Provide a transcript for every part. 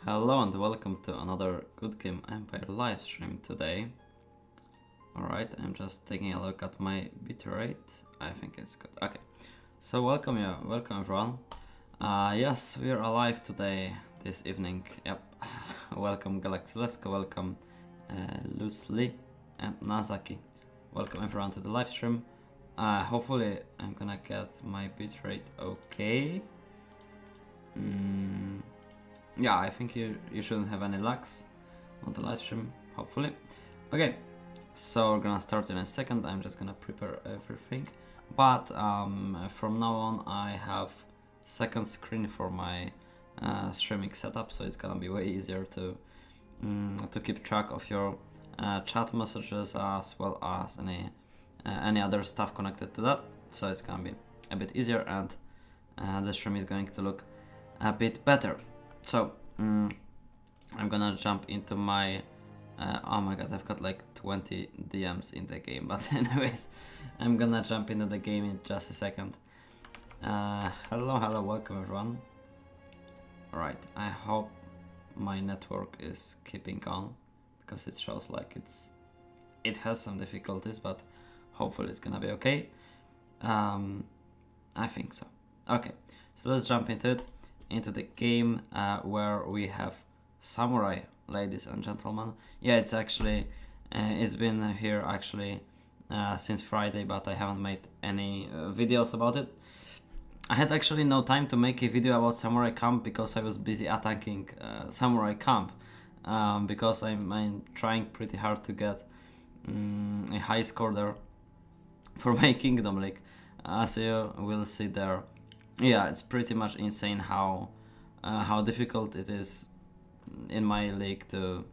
Hello and welcome to another Good Game Empire live stream today. Alright, I'm just taking a look at my bitrate. I think it's good. Okay, so welcome everyone. Yes, we are alive today, this evening. Yep, welcome Galaxy Lesko, welcome Loosely and Nazaki. Welcome everyone to the live stream. Hopefully I'm gonna get my bitrate okay. Yeah, I think you shouldn't have any lags on the live stream, hopefully. Okay, so we're gonna start in a second. I'm just gonna prepare everything. But from now on, I have second screen for my streaming setup, so it's gonna be way easier to keep track of your chat messages as well as any other stuff connected to that. So it's gonna be a bit easier, and the stream is going to look a bit better. So, I'm gonna jump into my, oh my god, I've got like 20 DMs in the game, but anyways, I'm gonna jump into the game in just a second. Hello, welcome everyone. Alright, I hope my network is keeping on, because it shows like it has some difficulties, but hopefully it's gonna be okay. I think so. Okay, so let's jump into the game where we have Samurai, ladies and gentlemen. Yeah, it's actually it's been here actually since Friday, but I haven't made any videos about it. I had actually no time to make a video about Samurai Camp because I was busy attacking Samurai Camp, because I'm trying pretty hard to get a high score there for my Kingdom League, as you will see there. Yeah, it's pretty much insane how difficult it is in my league to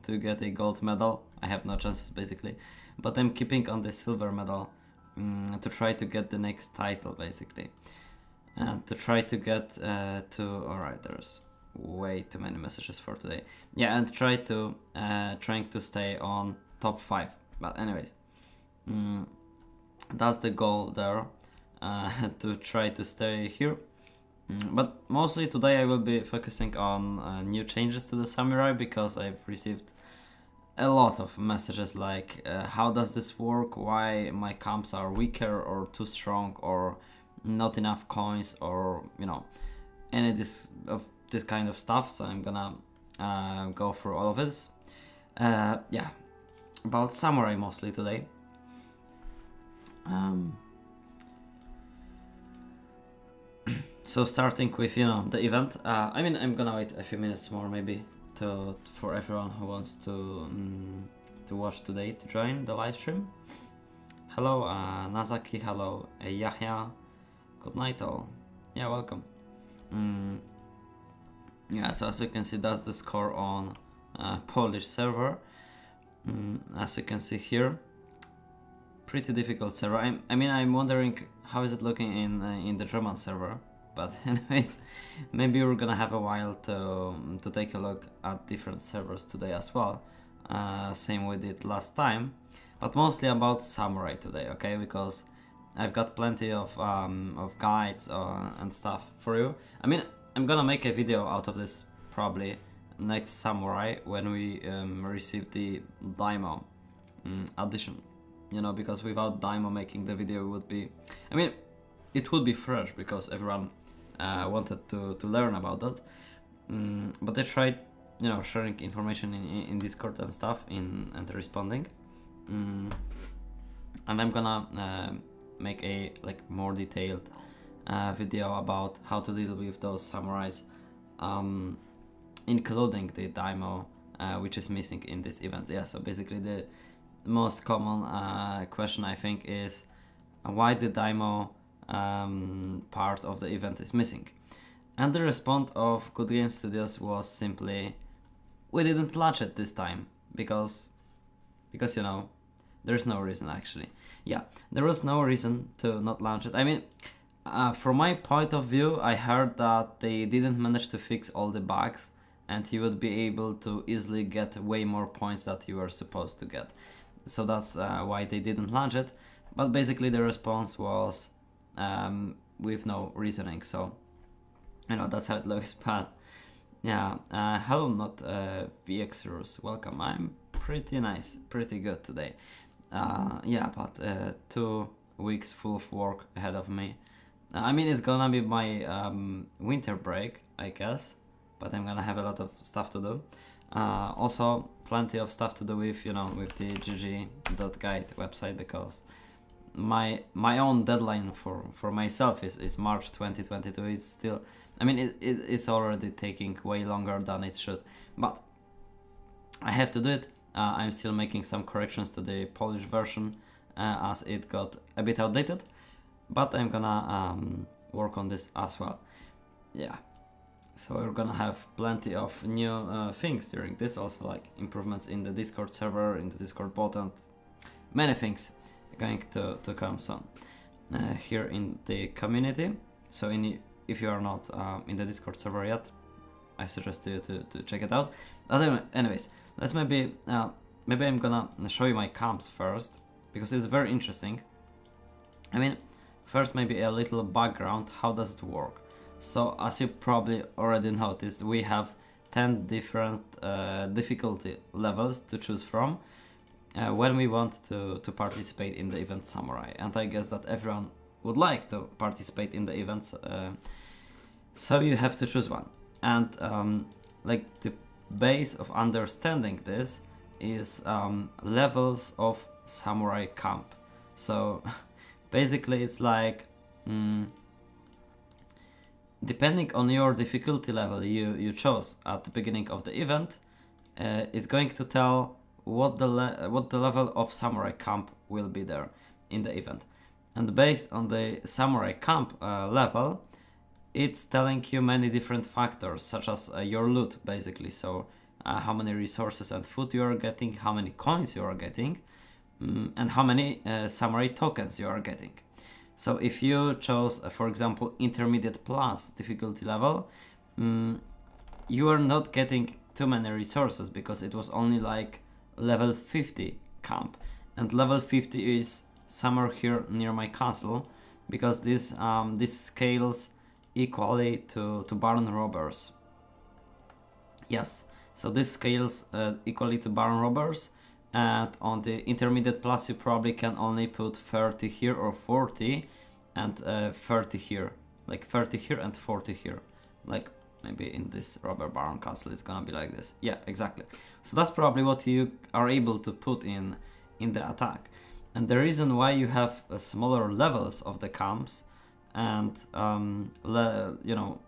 to get a gold medal. I have no chances basically, but I'm keeping on the silver medal to try to get the next title basically, and to try to get to. Alright, there's way too many messages for today. Yeah, and trying to stay on top 5. But anyways, that's the goal there. To try to stay here, but mostly today I will be focusing on new changes to the Samurai, because I've received a lot of messages like how does this work, why my camps are weaker or too strong or not enough coins, or any this kind of stuff. So I'm gonna go through all of this. Yeah, about Samurai mostly today. So starting with the event. I mean, I'm gonna wait a few minutes more maybe for everyone who wants to watch today to join the live stream. Hello Nazaki, hello Yahya, good night all. Yeah, welcome. Yeah, so as you can see, that's the score on Polish server. As you can see here, pretty difficult server. I mean, I'm wondering how is it looking in the German server. But anyways, maybe we're gonna have a while to take a look at different servers today as well. Same we did last time, but mostly about Samurai today, okay? Because I've got plenty of guides and stuff for you. I mean, I'm gonna make a video out of this probably next Samurai when we receive the Daimo addition. Because without Daimo making the video would be, I mean, it would be fresh because everyone wanted to learn about that, but I tried sharing information in Discord and stuff and responding, and I'm gonna make a more detailed video about how to deal with those samurais, including the Daimo, which is missing in this event. Yeah, so basically the most common question I think is why the Daimo part of the event is missing, and the response of Good Game Studios was simply, we didn't launch it this time because there's no reason actually. Yeah, there was no reason to not launch it. I mean, from my point of view, I heard that they didn't manage to fix all the bugs and you would be able to easily get way more points that you were supposed to get, so that's why they didn't launch it. But basically the response was with no reasoning, so that's how it looks. But Yeah, hello, not VXers. Welcome. I'm pretty nice, pretty good today. Yeah, but 2 weeks full of work ahead of me. I mean, it's gonna be my winter break, I guess, but I'm gonna have a lot of stuff to do. Also, plenty of stuff to do with, with the gg.guide website, because my own deadline for myself is March 2022. It's still, I mean, it's already taking way longer than it should, but I have to do it. I'm still making some corrections to the Polish version, as it got a bit outdated, but I'm gonna work on this as well. Yeah, so we're gonna have plenty of new things during this, also like improvements in the Discord server, in the Discord bot, and many things going to come soon here in the community. So if you are not in the Discord server yet, I suggest you to check it out. But anyways, let's maybe I'm gonna show you my camps first, because it's very interesting. I mean, first maybe a little background, how does it work? So as you probably already noticed, we have 10 different difficulty levels to choose from when we want to participate in the event Samurai, and I guess that everyone would like to participate in the events, so you have to choose one. And like the base of understanding this is levels of Samurai camp. So basically it's like depending on your difficulty level you chose at the beginning of the event, it's going to tell what the level of Samurai camp will be there in the event. And based on the Samurai camp level, it's telling you many different factors, such as your loot, basically. So how many resources and food you are getting, how many coins you are getting, and how many Samurai tokens you are getting. So if you chose, for example, intermediate plus difficulty level, you are not getting too many resources, because it was only like level 50 camp, and level 50 is somewhere here near my castle, because this scales equally to Baron Robbers. Yes, so this scales equally to Baron Robbers, and on the intermediate plus you probably can only put 30 here or 40, and 30 here, like 30 here and 40 here, like maybe in this Robber Baron castle it's gonna be like this. Yeah, exactly. So that's probably what you are able to put in the attack. And the reason why you have smaller levels of the camps and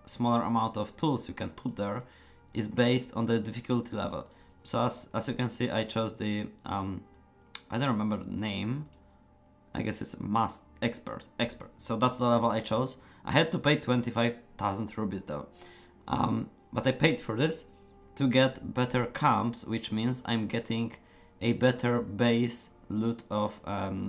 smaller amount of tools you can put there is based on the difficulty level. So as you can see, I chose the I don't remember the name. I guess it's expert. So that's the level I chose. I had to pay 25,000 rupees though. But I paid for this to get better camps, which means I'm getting a better base loot of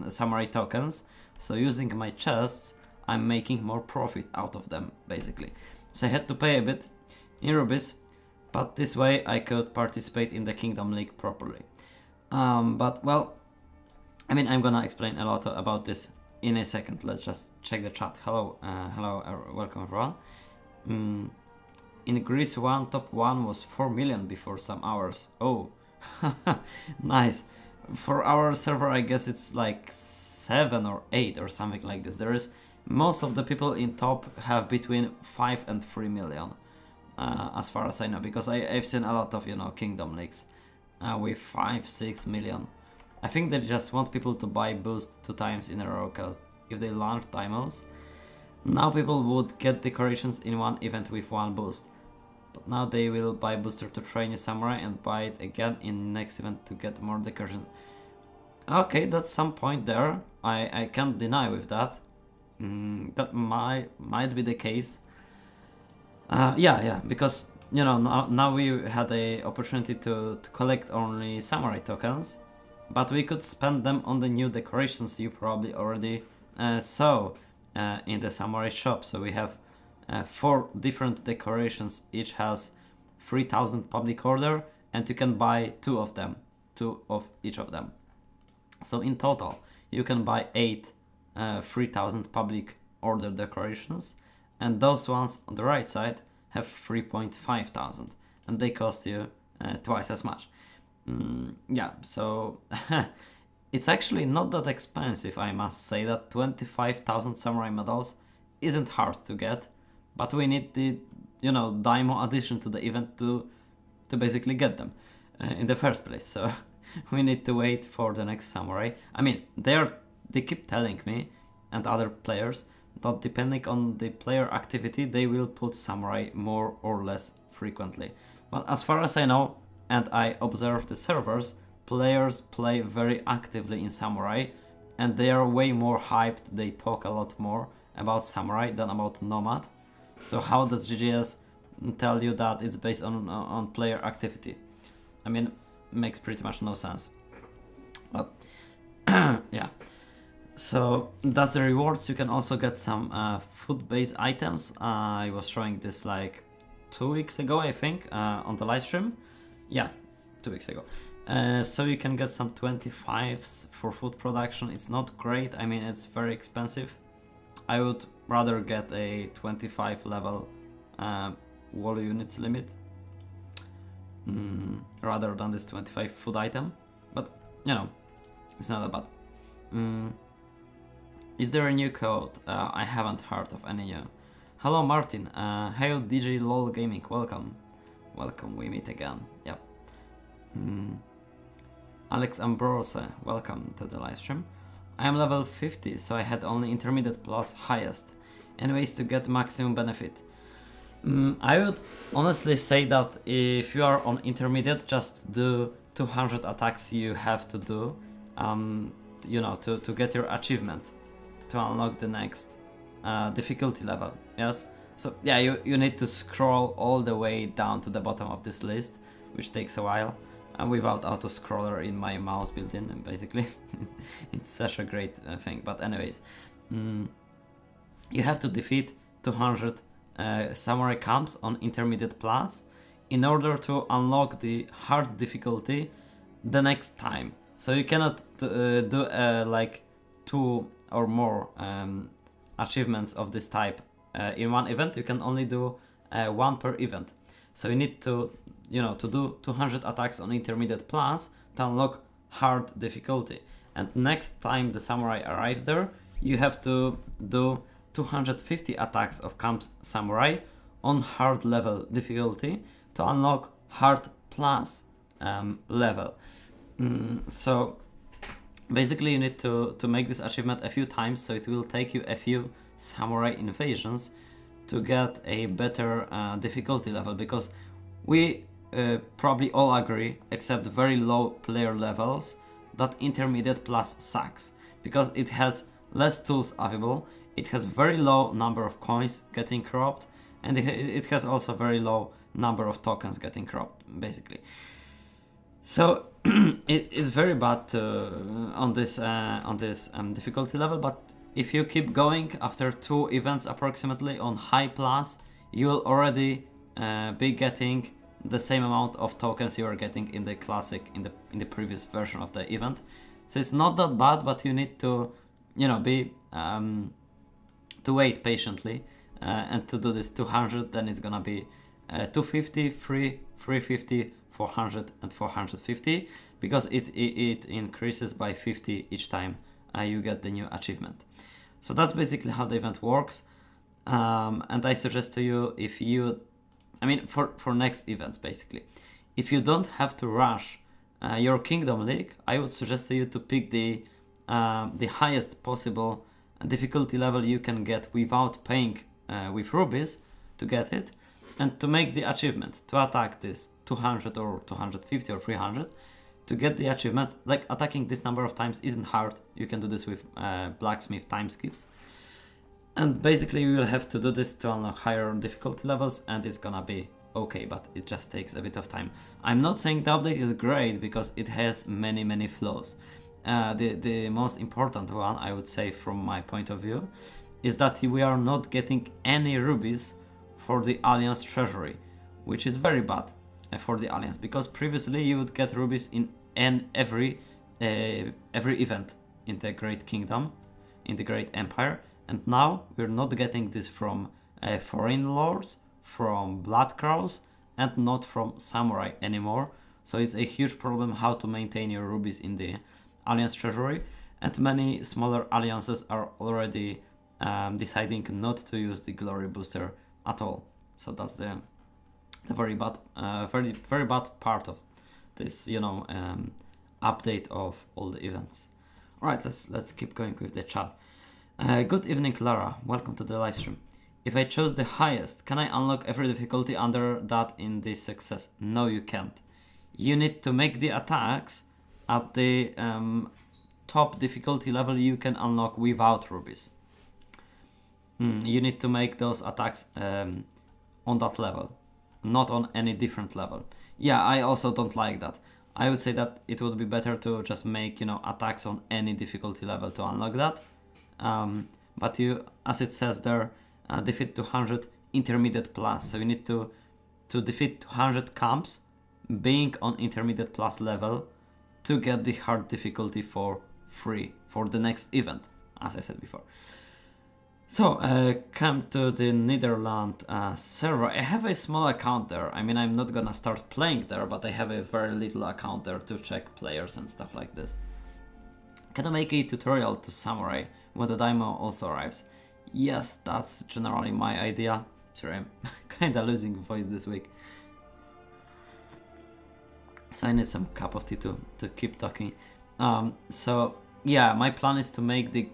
Samurai tokens. So using my chests, I'm making more profit out of them, basically. So I had to pay a bit in rupees, but this way I could participate in the Kingdom League properly. But well, I mean, I'm gonna explain a lot about this in a second. Let's just check the chat. Hello, welcome everyone. In Greece 1, top 1 was 4 million before some hours. Oh, nice. For our server, I guess it's like 7 or 8 or something like this. There is, most of the people in top have between 5 and 3 million, as far as I know, because I've seen a lot of, Kingdom Leagues with 5, 6 million. I think they just want people to buy boost 2 times in a row, because if they launch Dimos, now people would get decorations in one event with 1 boost. But now they will buy booster to train a samurai and buy it again in next event to get more decorations. Okay, that's some point there. I can't deny with that. That might be the case. Yeah, because now we had a opportunity to collect only samurai tokens, but we could spend them on the new decorations you probably already saw in the samurai shop. So we have 4 different decorations, each has 3,000 public order, and you can buy 2 of them, 2 of each of them. So in total you can buy 8 3,000 public order decorations, and those ones on the right side have 3.5 thousand, and they cost you twice as much. Yeah, so it's actually not that expensive, I must say. That 25,000 samurai medals isn't hard to get, but we need the, Daimo addition to the event to basically get them in the first place. So we need to wait for the next samurai. I mean, they keep telling me and other players that depending on the player activity, they will put samurai more or less frequently. But as far as I know, and I observe the servers, players play very actively in samurai, and they are way more hyped. They talk a lot more about samurai than about nomad. So how does GGS tell you that it's based on player activity? I mean, makes pretty much no sense. But yeah. So that's the rewards. You can also get some food-based items. I was showing this like 2 weeks ago, I think, on the live stream. Yeah, 2 weeks ago. So you can get some 25s for food production. It's not great. I mean, it's very expensive. I would rather get a 25 level wall units limit rather than this 25 food item. But, it's not that bad. Is there a new code? I haven't heard of any new. Hello Martin, hail DJ LOL Gaming, welcome. Welcome, we meet again, yep. Alex Ambrose, welcome to the live stream. I am level 50, so I had only intermediate plus highest. Any ways to get maximum benefit? I would honestly say that if you are on intermediate, just do 200 attacks you have to do, to get your achievement, to unlock the next difficulty level, yes? So yeah, you need to scroll all the way down to the bottom of this list, which takes a while, without auto scroller in my mouse built in, basically. It's such a great thing, but anyways. You have to defeat 200 samurai camps on intermediate plus in order to unlock the hard difficulty the next time. So you cannot do like 2 or more achievements of this type in one event. You can only do 1 per event. So you need to do 200 attacks on intermediate plus to unlock hard difficulty. And next time the samurai arrives there, you have to do 250 attacks of camp samurai on hard level difficulty to unlock hard plus level. So basically you need to make this achievement a few times, so it will take you a few samurai invasions to get a better difficulty level, because we probably all agree, except very low player levels, that intermediate plus sucks, because it has less tools available, it has very low number of coins getting cropped, and it has also very low number of tokens getting cropped, basically. So it is very bad on this difficulty level, but if you keep going after 2 events approximately on high plus, you will already be getting the same amount of tokens you are getting in the classic, in the previous version of the event. So it's not that bad, but you need to to wait patiently and to do this 200. Then it's gonna be 250, 350, 400 and 450, because it increases by 50 each time you get the new achievement. So that's basically how the event works. And I suggest to you, if you, for next events basically, if you don't have to rush your Kingdom League, I would suggest to you to pick the highest possible difficulty level you can get without paying with rubies to get it, and to make the achievement, to attack this 200 or 250 or 300 to get the achievement. Like, attacking this number of times isn't hard. You can do this with blacksmith time skips, and basically you will have to do this to unlock higher difficulty levels, and it's gonna be okay, but it just takes a bit of time. I'm not saying the update is great, because it has many flaws. The most important one, I would say, from my point of view, is that we are not getting any rubies for the Alliance treasury, which is very bad for the Alliance, because previously you would get rubies in every event in the Great Kingdom, in the Great Empire, and now we're not getting this from foreign lords from blood crows and not from samurai anymore. So it's a huge problem how to maintain your rubies in the alliance treasury, and many smaller alliances are already deciding not to use the glory booster at all. So that's the very bad, very bad part of this, update of all the events. All right, let's keep going with the chat. Good evening, Lara. Welcome to the live stream. If I chose the highest, can I unlock every difficulty under that in this success? No, you can't. You need to make the attacks at the top difficulty level you can unlock without rubies. You need to make those attacks on that level, not on any different level. Yeah, I also don't like that. I would say that it would be better to just make, attacks on any difficulty level to unlock that. But you, as it says there, defeat 200 intermediate plus. So you need to defeat 200 camps being on intermediate plus level to get the hard difficulty for free for the next event, as I said before. So, come to the Netherlands server. I have a small account there. I mean, I'm not gonna start playing there, but I have a very little account there to check players and stuff like this. Can I make a tutorial to Samurai when the Daimo also arrives? Yes, that's generally my idea. Sorry, I'm kinda losing voice this week. So I need some cup of tea to keep talking. So, yeah, my plan is to make the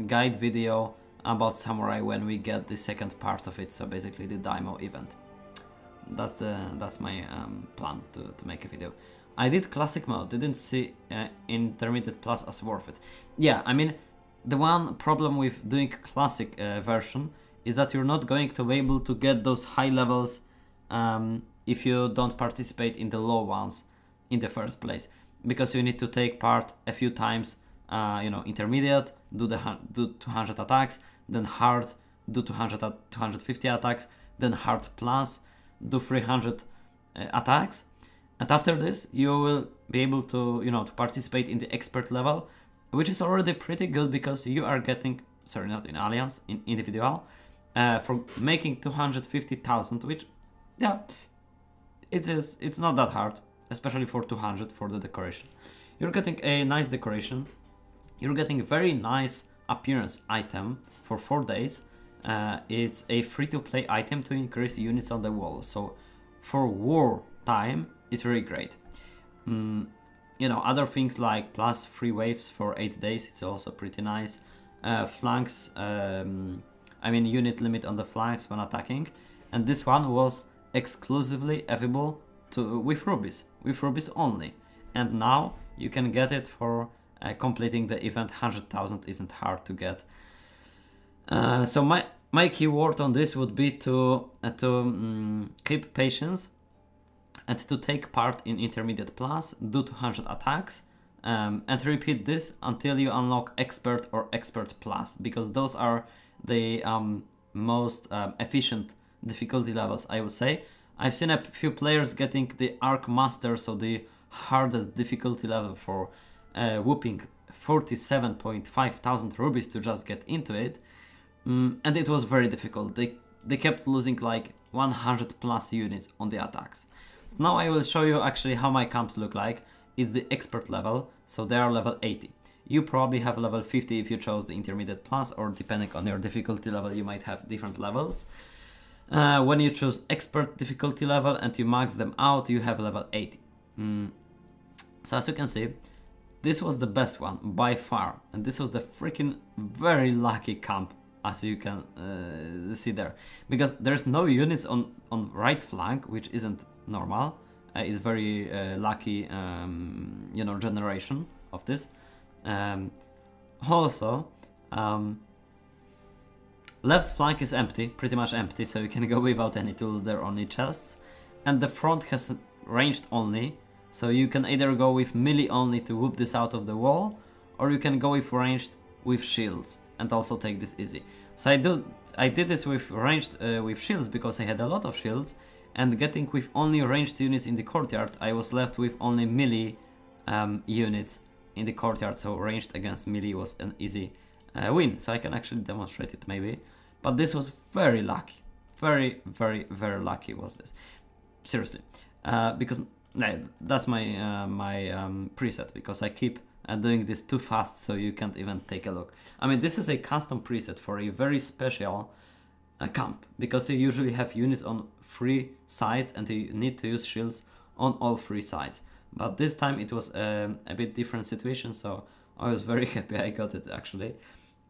guide video about Samurai when we get the second part of it, so basically the Daimo event. That's my plan to make a video. I did classic mode, didn't see intermediate plus as worth it. Yeah, I mean, the one problem with doing classic version is that you're not going to be able to get those high levels if you don't participate in the low ones in the first place, because you need to take part a few times, intermediate, do 200 attacks, then hard, do 250 attacks, then hard plus, do 300 attacks, and after this you will be able to to participate in the expert level, which is already pretty good because you are getting, sorry, not in alliance, in individual, for making 250,000, which, yeah, it's not that hard, especially for 200 for the decoration. You're getting a nice decoration, you're getting a very nice appearance item for 4 days. It's a free-to-play item to increase units on the wall, so for war time it's really great. Other things like plus 3 waves for 8 days, it's also pretty nice. Flanks, unit limit on the flanks when attacking, and this one was exclusively available with rubies only, and now you can get it for completing the event. 100,000 isn't hard to get. So my keyword on this would be to keep patience and to take part in intermediate plus, do 200 attacks, and repeat this until you unlock expert or expert plus, because those are the most efficient difficulty levels, I would say. I've seen a few players getting the Arc Master, so the hardest difficulty level for whooping 47.5 thousand rubies to just get into it, and it was very difficult. They kept losing like 100 plus units on the attacks. So now I will show you actually how my camps look like. It's the expert level, so they are level 80. You probably have level 50 if you chose the intermediate plus, or depending on your difficulty level you might have different levels. When you choose expert difficulty level and you max them out, you have level 80. So as you can see, this was the best one by far, and this was the freaking very lucky camp, as you can see there, because there's no units on right flank, which isn't normal. It's very lucky generation of this. Also, left flank is empty, pretty much empty, so you can go without any tools there, only chests. And the front has ranged only, so you can either go with melee only to whoop this out of the wall, or you can go with ranged with shields and also take this easy. So I did this with ranged with shields because I had a lot of shields, and getting with only ranged units in the courtyard, I was left with only melee units in the courtyard, so ranged against melee was an easy win. So I can actually demonstrate it maybe, but this was very lucky, very, very, very lucky was this. Seriously, because that's my preset, because I keep doing this too fast, so you can't even take a look. I mean, this is a custom preset for a very special camp, because you usually have units on 3 sides and you need to use shields on all 3 sides. But this time it was a bit different situation, so I was very happy I got it actually.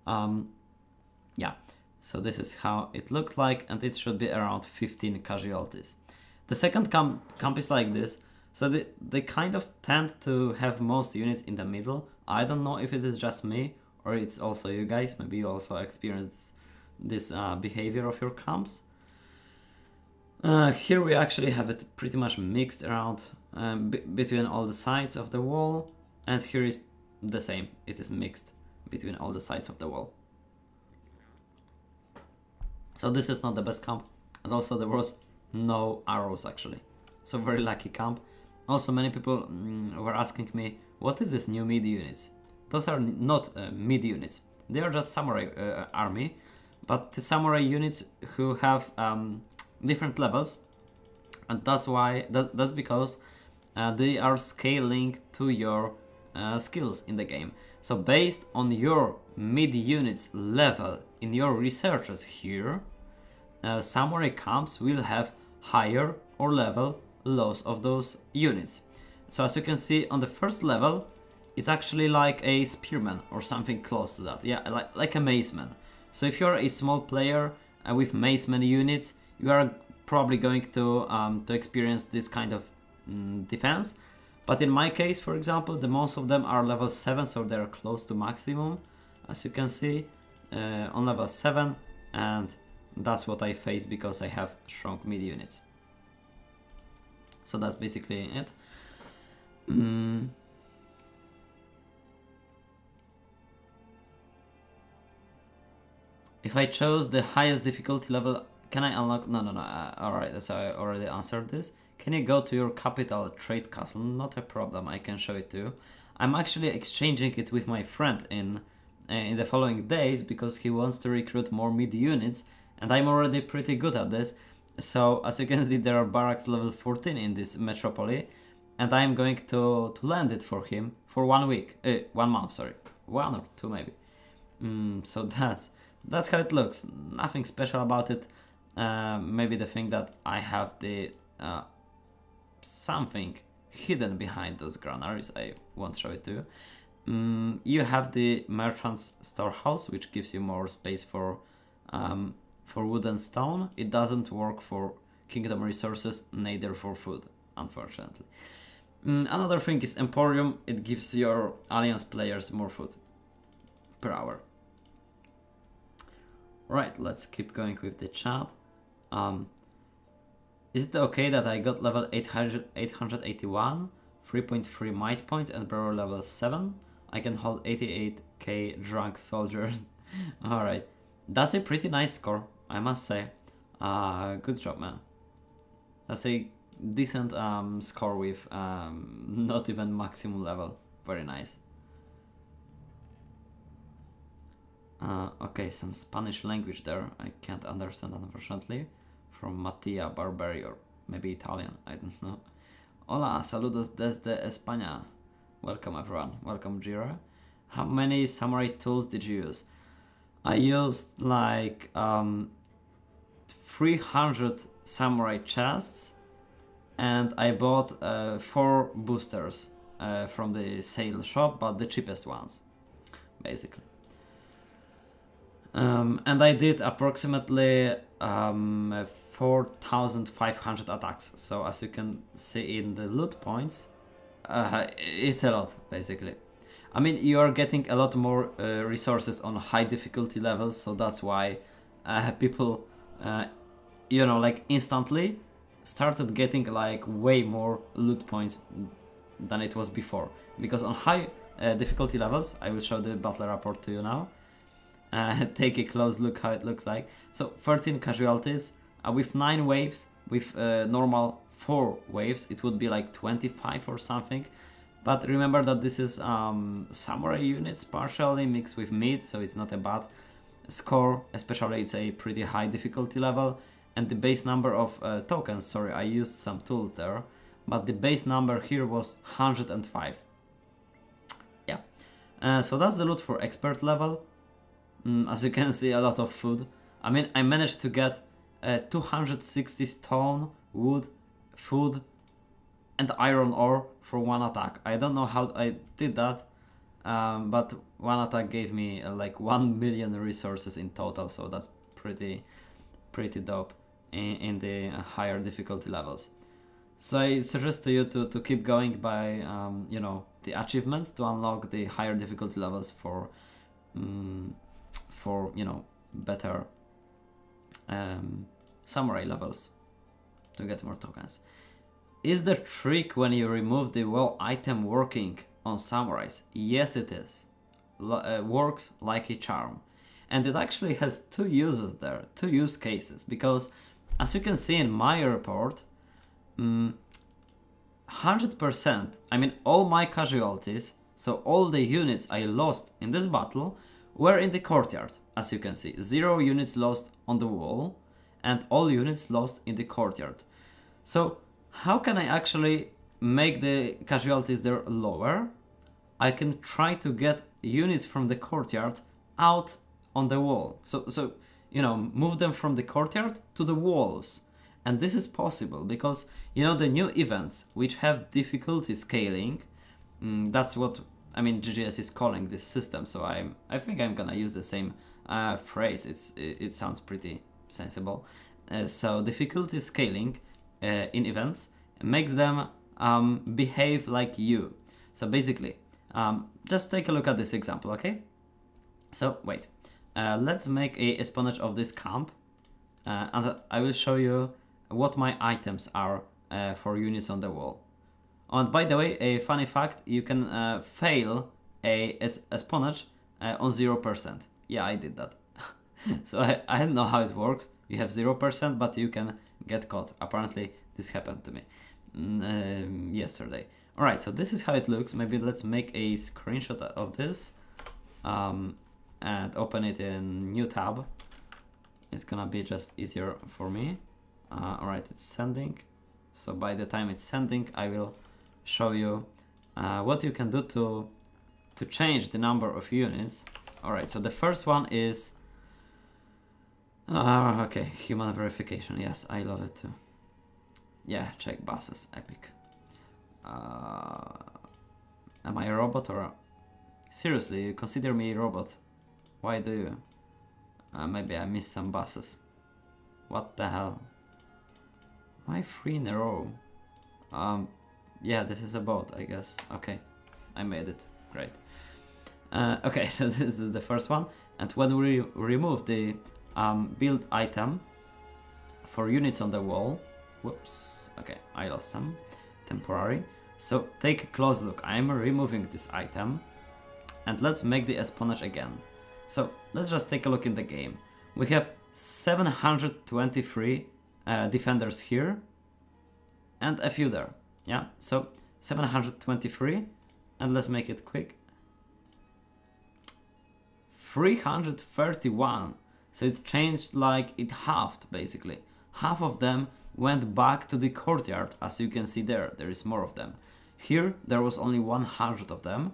Yeah, so this is how it looked like, and it should be around 15 casualties. The second camp is like this, so they kind of tend to have most units in the middle. I don't know if it is just me or it's also you guys, maybe you also experience this behavior of your camps. Here we actually have it pretty much mixed around between all the sides of the wall, and here is the same, it is mixed between all the sides of the wall. So this is not the best camp, and also there was no arrows actually, so very lucky camp. Also many people were asking me, what is this new mid units? Those are not mid units, they are just samurai army, but the samurai units who have different levels, and that's because they are scaling to your skills in the game. So based on your mid units level in your researchers here, samurai camps will have higher or level lows of those units. So as you can see on the first level, it's actually like a spearman or something close to that. Yeah, like a maceman. So if you're a small player with maceman units, you are probably going to experience this kind of defense. But in my case, for example, the most of them are level 7, so they're close to maximum, as you can see, on level 7, and that's what I face because I have strong mid units. So that's basically it. If I chose the highest difficulty level, can I unlock? No. Alright, so I already answered this. Can you go to your capital trade castle? Not a problem, I can show it to you. I'm actually exchanging it with my friend in the following days because he wants to recruit more mid units, and I'm already pretty good at this. So as you can see, there are barracks level 14 in this metropolis, and I'm going to land it for him for 1 week, 1 month, sorry, 1 or 2 maybe. So that's how it looks. Nothing special about it. Maybe the thing that I have the something hidden behind those granaries. I won't show it to you. You have the merchant's storehouse, which gives you more space for wood and stone. It doesn't work for kingdom resources, neither for food, unfortunately. Another thing is Emporium. It gives your alliance players more food per hour. Right, let's keep going with the chat. Is it okay that I got level 881, 3.3 might points and bro level 7? I can hold 88k drunk soldiers. Alright, that's a pretty nice score, I must say. Good job, man. That's a decent score with not even maximum level. Very nice. Okay, some Spanish language there. I can't understand, unfortunately. From Mattia Barberi, or maybe Italian, I don't know. Hola, saludos desde España. Welcome everyone, welcome Jira. How many samurai tools did you use? I used like 300 samurai chests, and I bought 4 boosters from the sale shop, but the cheapest ones, basically. And I did approximately 4,500 attacks. So as you can see in the loot points, it's a lot, basically. I mean, you are getting a lot more resources on high difficulty levels, so that's why people, you know, like instantly started getting like way more loot points than it was before. Because on high difficulty levels, I will show the battle report to you now. Take a close look how it looks like. So 13 casualties with 9 waves, with normal 4 waves, it would be like 25 or something. But remember that this is samurai units partially mixed with mid, so it's not a bad score, especially it's a pretty high difficulty level. and the base number of tokens, sorry, I used some tools there, but the base number here was 105. Yeah, so that's the loot for expert level. As you can see, a lot of food. I mean, I managed to get 260 stone, wood, food, and iron ore for one attack. I don't know how I did that, but one attack gave me like 1 million resources in total, so that's pretty dope in the higher difficulty levels. So I suggest to you to keep going by you know, the achievements to unlock the higher difficulty levels for you know, better samurai levels to get more tokens. Is the trick when you remove the wall item working on samurais? Yes, it is. Works like a charm. And it actually has two uses there, two use cases, because as you can see in my report, 100%, I mean all my casualties, so all the units I lost in this battle were in the courtyard, as you can see. 0 units lost on the wall and all units lost in the courtyard. So how can I actually make the casualties there lower? I can try to get units from the courtyard out on the wall. So you know, move them from the courtyard to the walls. And this is possible because, you know, the new events which have difficulty scaling, that's what, I mean, GGS is calling this system. So I think I'm gonna use the same phrase. It sounds pretty sensible. So difficulty scaling in events makes them behave like you. So basically, just take a look at this example, okay? So wait, let's make a espionage of this camp, and I will show you what my items are for units on the wall. And by the way, a funny fact, you can fail a espionage on 0%. Yeah, I did that. So I don't know how it works. You have 0%, but you can get caught. Apparently, this happened to me yesterday. Alright, so this is how it looks. Maybe let's make a screenshot of this and open it in new tab. It's gonna be just easier for me. Alright, it's sending. So by the time it's sending, I will show you what you can do to change the number of units. Alright, so the first one is okay, human verification. Yes, I love it too. Yeah, check buses, epic. Am I a robot or seriously, you consider me a robot? Why do you? Maybe I missed some buses. What the hell? Why 3 in a row? Yeah, this is a boat, I guess. Okay, I made it. Great. Okay, so this is the first one. And when we remove the build item for units on the wall, whoops, okay, I lost some, temporary. So take a close look. I am removing this item, and let's make the espionage again. So let's just take a look in the game. We have 723 defenders here, and a few there. Yeah, so 723, and let's make it quick. 331. So it changed, like it halved basically. Half of them went back to the courtyard, as you can see there. There is more of them. Here there was only 100 of them,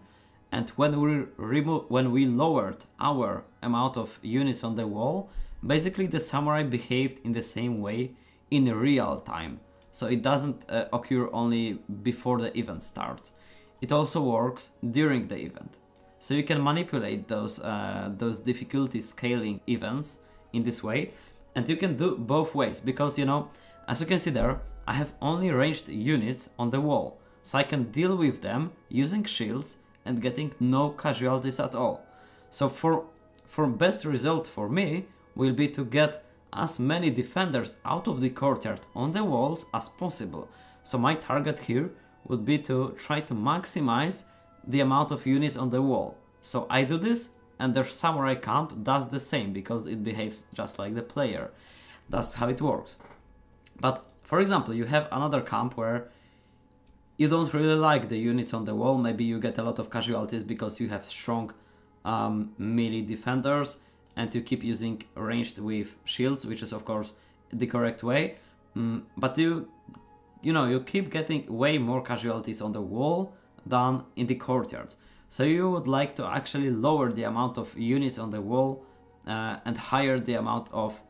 and when we lowered our amount of units on the wall, basically the samurai behaved in the same way in real time. So it doesn't occur only before the event starts. It also works during the event. So you can manipulate those difficulty scaling events in this way, and you can do both ways because, you know, as you can see there, I have only ranged units on the wall, so I can deal with them using shields and getting no casualties at all. So for best result for me will be to get as many defenders out of the courtyard on the walls as possible. So my target here would be to try to maximize the amount of units on the wall. So I do this, and the samurai camp does the same because it behaves just like the player. That's how it works. But for example, you have another camp where you don't really like the units on the wall. Maybe you get a lot of casualties because you have strong melee defenders and you keep using ranged with shields, which is of course the correct way, but you know, you keep getting way more casualties on the wall than in the courtyard. So you would like to actually lower the amount of units on the wall and higher the amount of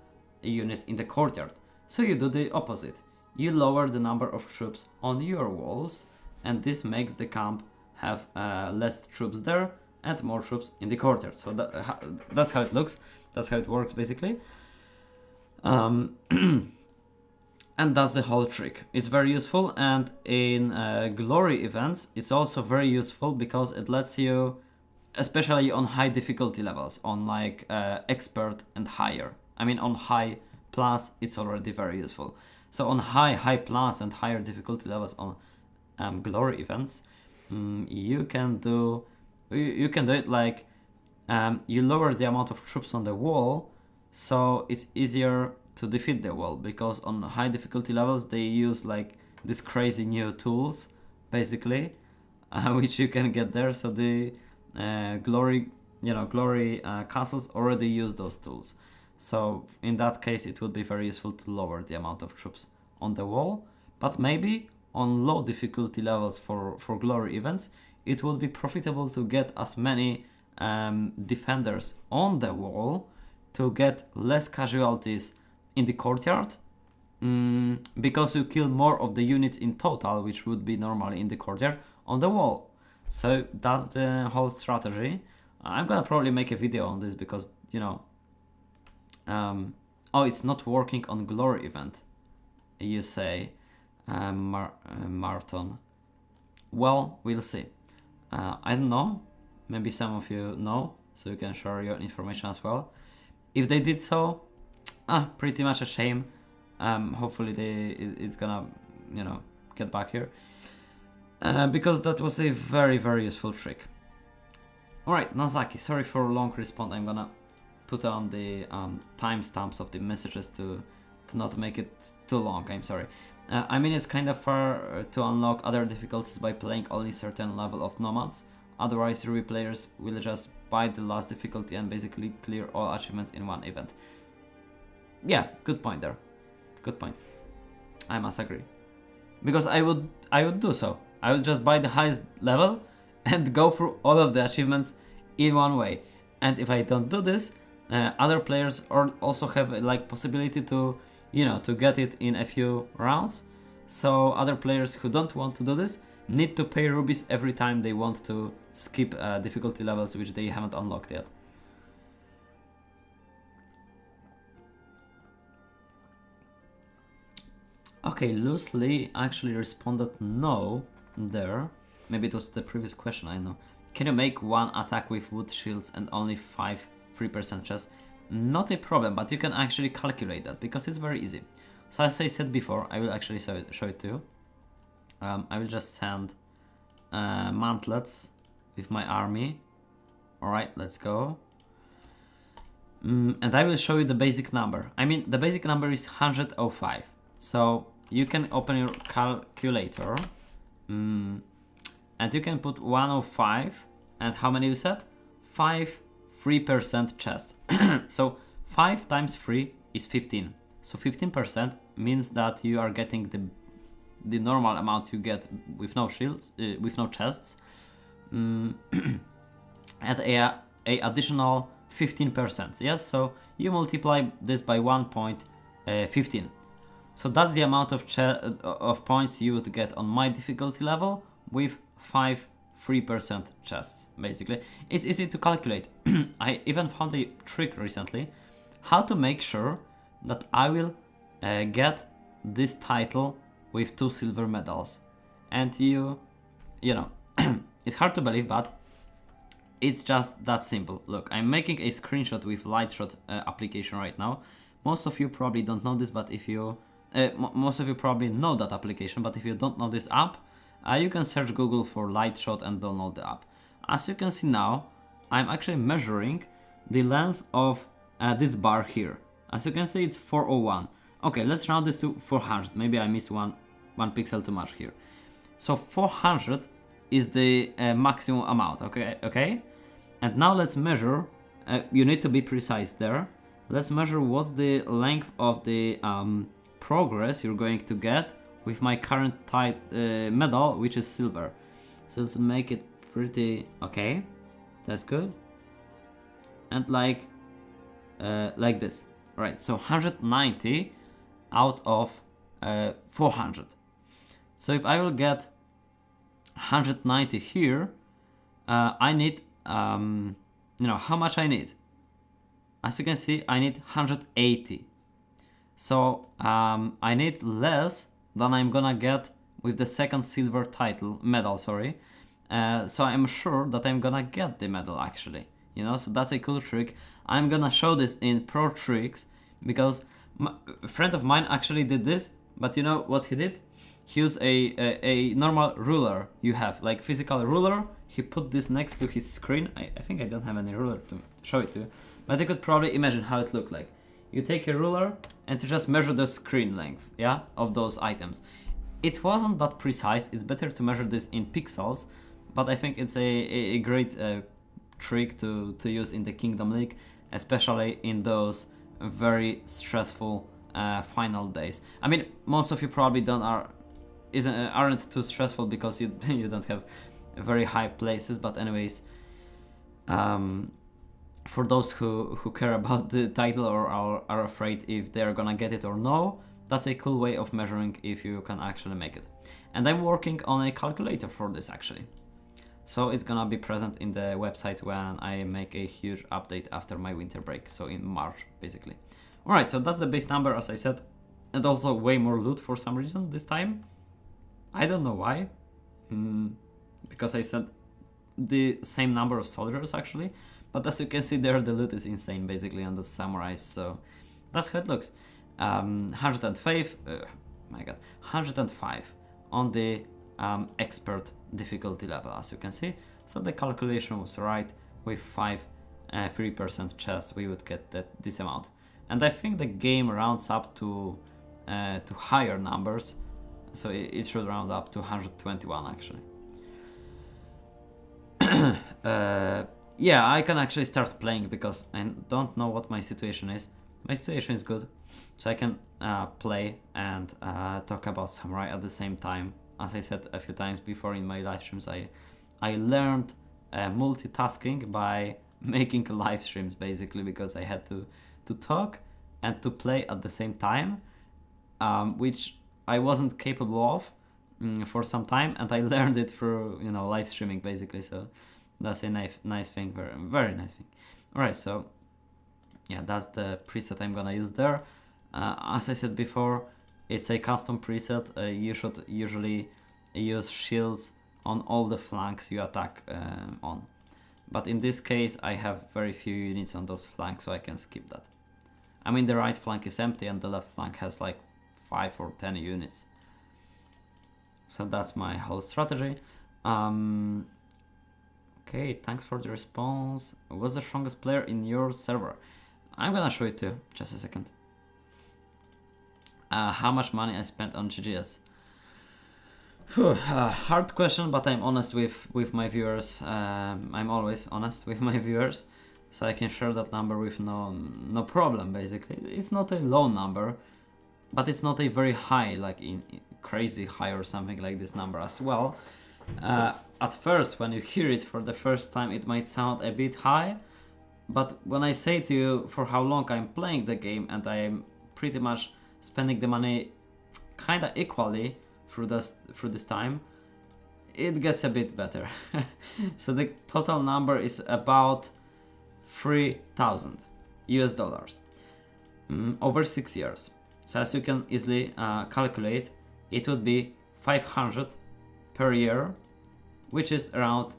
units in the courtyard. So you do the opposite. You lower the number of troops on your walls, and this makes the camp have less troops there and more troops in the courtyard. So that's how it looks. That's how it works basically. And that's the whole trick. It's very useful, and in glory events it's also very useful because it lets you, especially on high difficulty levels, on like expert and higher. I mean on high plus it's already very useful. So on high plus and higher difficulty levels on glory events, you can do it like you lower the amount of troops on the wall, so it's easier to defeat the wall, because on high difficulty levels they use like these crazy new tools basically, which you can get there. So the glory castles already use those tools. So in that case it would be very useful to lower the amount of troops on the wall. But maybe on low difficulty levels for glory events it would be profitable to get as many defenders on the wall to get less casualties in the courtyard, because you kill more of the units in total, which would be normally in the courtyard, on the wall. So that's the whole strategy. I'm gonna probably make a video on this because, you know, oh, it's not working on glory event, you say, Marton. Well, we'll see. I don't know, maybe some of you know, so you can share your information as well. If they did so, pretty much a shame. Hopefully it's gonna, you know, get back here, because that was a very, very useful trick. Alright, Nazaki, sorry for a long response. I'm gonna put on the timestamps of the messages to not make it too long. I'm sorry. I mean, it's kind of far to unlock other difficulties by playing only certain level of nomads. Otherwise, Ruby players will just buy the last difficulty and basically clear all achievements in one event. Yeah, good point there. Good point. I must agree. Because I would do so. I would just buy the highest level and go through all of the achievements in one way. And if I don't do this, other players also have like possibility to, you know, to get it in a few rounds. So other players who don't want to do this need to pay rubies every time they want to skip difficulty levels which they haven't unlocked yet. Okay, loosely actually responded no there. Maybe it was the previous question, I know. Can you make one attack with wood shields and only 3% chest? Not a problem, but you can actually calculate that because it's very easy. So as I said before, I will actually show it to you. I will just send mantlets with my army. Alright, let's go. And I will show you the basic number. I mean, the basic number is 105. So you can open your calculator and you can put 105, and how many you said? 3% chest. So 5 times 3 is 15. So 15% means that you are getting the normal amount you get with no shields, with no chests, at a additional 15%. Yes, so you multiply this by 1.15. So that's the amount of points you would get on my difficulty level with 3% chests, basically. It's easy to calculate. I even found a trick recently how to make sure that I will get this title with 2 silver medals. And you know, it's hard to believe, but it's just that simple. Look, I'm making a screenshot with Lightshot application right now. Most of you probably don't know this, but if you most of you probably know that application, but if you don't know this app, you can search Google for Lightshot and download the app. As you can see now, I'm actually measuring the length of this bar here. As you can see, it's 401. Okay, let's round this to 400. Maybe I missed one pixel too much here. So 400 is the maximum amount, okay? And now let's measure, you need to be precise there. let's measure what's the length of the progress you're going to get with my current medal, which is silver. So let's make it pretty okay. That's good. And like this. Right, so 190 out of 400. So if I will get 190 here, I need, how much I need? As you can see, I need 180. So I need less than I'm gonna get with the second silver medal, sorry. So I'm sure that I'm gonna get the medal actually, so that's a cool trick. I'm gonna show this in Pro Tricks because a friend of mine actually did this, but you know what he did? He used a normal ruler you have, like physical ruler. He put this next to his screen. I think I don't have any ruler to show it to you, but you could probably imagine how it looked like. You take a ruler and you just measure the screen length, of those items. It wasn't that precise. It's better to measure this in pixels, but I think it's a great trick to use in the Kingdom League, especially in those very stressful final days. I mean, most of you probably aren't too stressful because you you don't have very high places, but anyways, for those who care about the title or are afraid if they're gonna get it or no, that's a cool way of measuring if you can actually make it. And I'm working on a calculator for this actually, so it's gonna be present in the website when I make a huge update after my winter break, so in March basically. Alright, so that's the base number, as I said, and also way more loot for some reason this time. I don't know why, because I said the same number of soldiers actually, but as you can see there, the loot is insane basically on the samurais, so that's how it looks. 105, my god, 105 on the expert difficulty level, as you can see. So the calculation was right. With 3% chance we would get this amount, and I think the game rounds up to higher numbers, so it should round up to 121 actually. Yeah, I can actually start playing because I don't know what my situation is. My situation is good, so I can play and talk about Samurai at the same time. As I said a few times before in my live streams, I learned multitasking by making live streams basically, because I had to talk and to play at the same time, which I wasn't capable of for some time, and I learned it through live streaming basically. So that's a nice thing, very very nice thing. All right, so yeah, that's the preset I'm gonna use there. As I said before, it's a custom preset. You should usually use shields on all the flanks you attack on, but in this case I have very few units on those flanks, so I can skip that. I mean, the right flank is empty and the left flank has like 5 or 10 units. So that's my whole strategy. Okay, thanks for the response. What's the strongest player in your server? I'm gonna show it to you, just a second. How much money I spent on GGS? Hard question, but I'm honest with my viewers. I'm always honest with my viewers, so I can share that number with no problem basically. It's not a low number, but it's not a very high, like in crazy high or something like this number as well. At first, when you hear it for the first time, it might sound a bit high, but when I say to you for how long I'm playing the game and I'm pretty much spending the money kinda equally through this time, it gets a bit better. So the total number is about 3,000 US dollars over 6 years. So as you can easily calculate, it would be 500 per year, which is around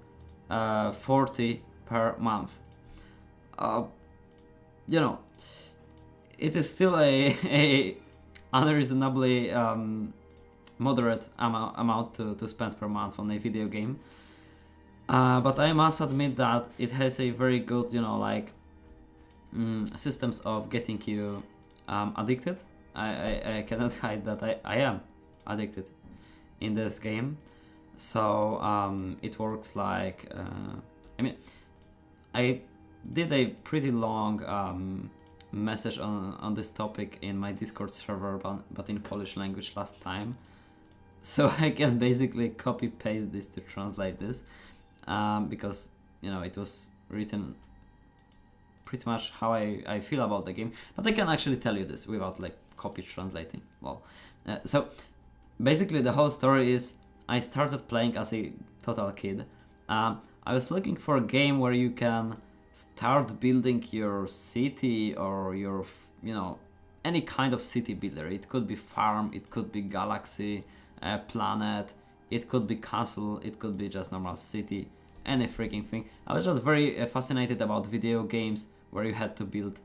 40 per month. It is still a unreasonably moderate amount to spend per month on a video game, but I must admit that it has a very good systems of getting you addicted. I cannot hide that I am addicted in this game. So it works like I did a pretty long message on this topic in my Discord server, but in Polish language last time. So I can basically copy paste this to translate this, because it was written pretty much how I feel about the game. But I can actually tell you this without like copy translating. Well, so basically the whole story is I started playing as a total kid. I was looking for a game where you can start building your city or your, any kind of city builder. It could be farm, it could be galaxy, planet, it could be castle, it could be just normal city, any freaking thing. I was just very fascinated about video games where you had to build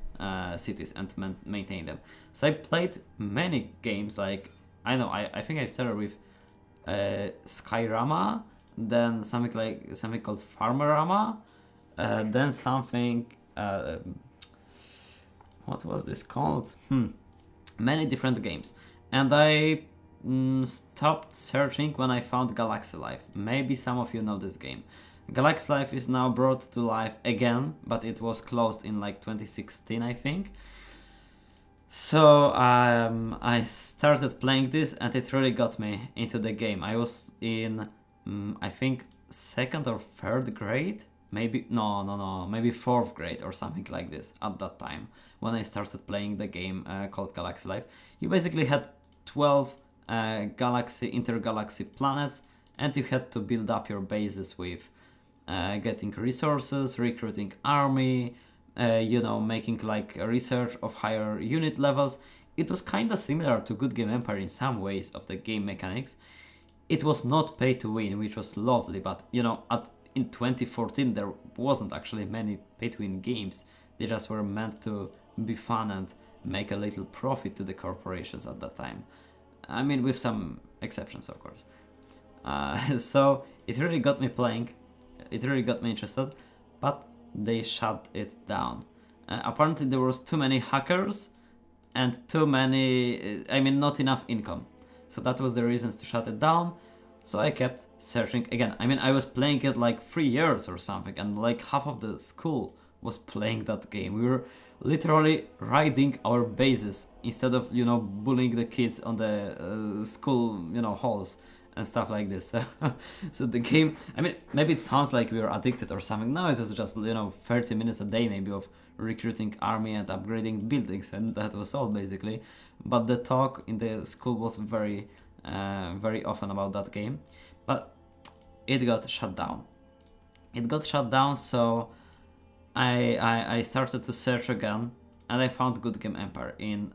cities and maintain them. So I played many games, like, I think I started with Skyrama, then something called Farmerama, then something, what was this called? Many different games. And I stopped searching when I found Galaxy Life. Maybe some of you know this game. Galaxy Life is now brought to life again, but it was closed in like 2016, I think. So I started playing this and it really got me into the game. I was in, I think, 2nd or 3rd grade. Maybe, maybe 4th grade or something like this at that time when I started playing the game called Galaxy Life. You basically had 12 intergalaxy planets, and you had to build up your bases with getting resources, recruiting army, making like a research of higher unit levels. It was kind of similar to Good Game Empire in some ways of the game mechanics. It was not pay to win, which was lovely, but in 2014 there wasn't actually many pay to win games. They just were meant to be fun and make a little profit to the corporations at that time. I mean, with some exceptions, of course. So it really got me playing. It really got me interested, but they shut it down. Apparently there was too many hackers and too many, not enough income. So that was the reasons to shut it down. So I kept searching again. I was playing it like 3 years or something, and like half of the school was playing that game. We were literally riding our bases instead of, bullying the kids on the school, halls and stuff like this. So the game, maybe it sounds like we were addicted or something. No, it was just, 30 minutes a day maybe of recruiting army and upgrading buildings, and that was all basically. But the talk in the school was very often about that game. But it got shut down. So I started to search again, and I found Good Game Empire in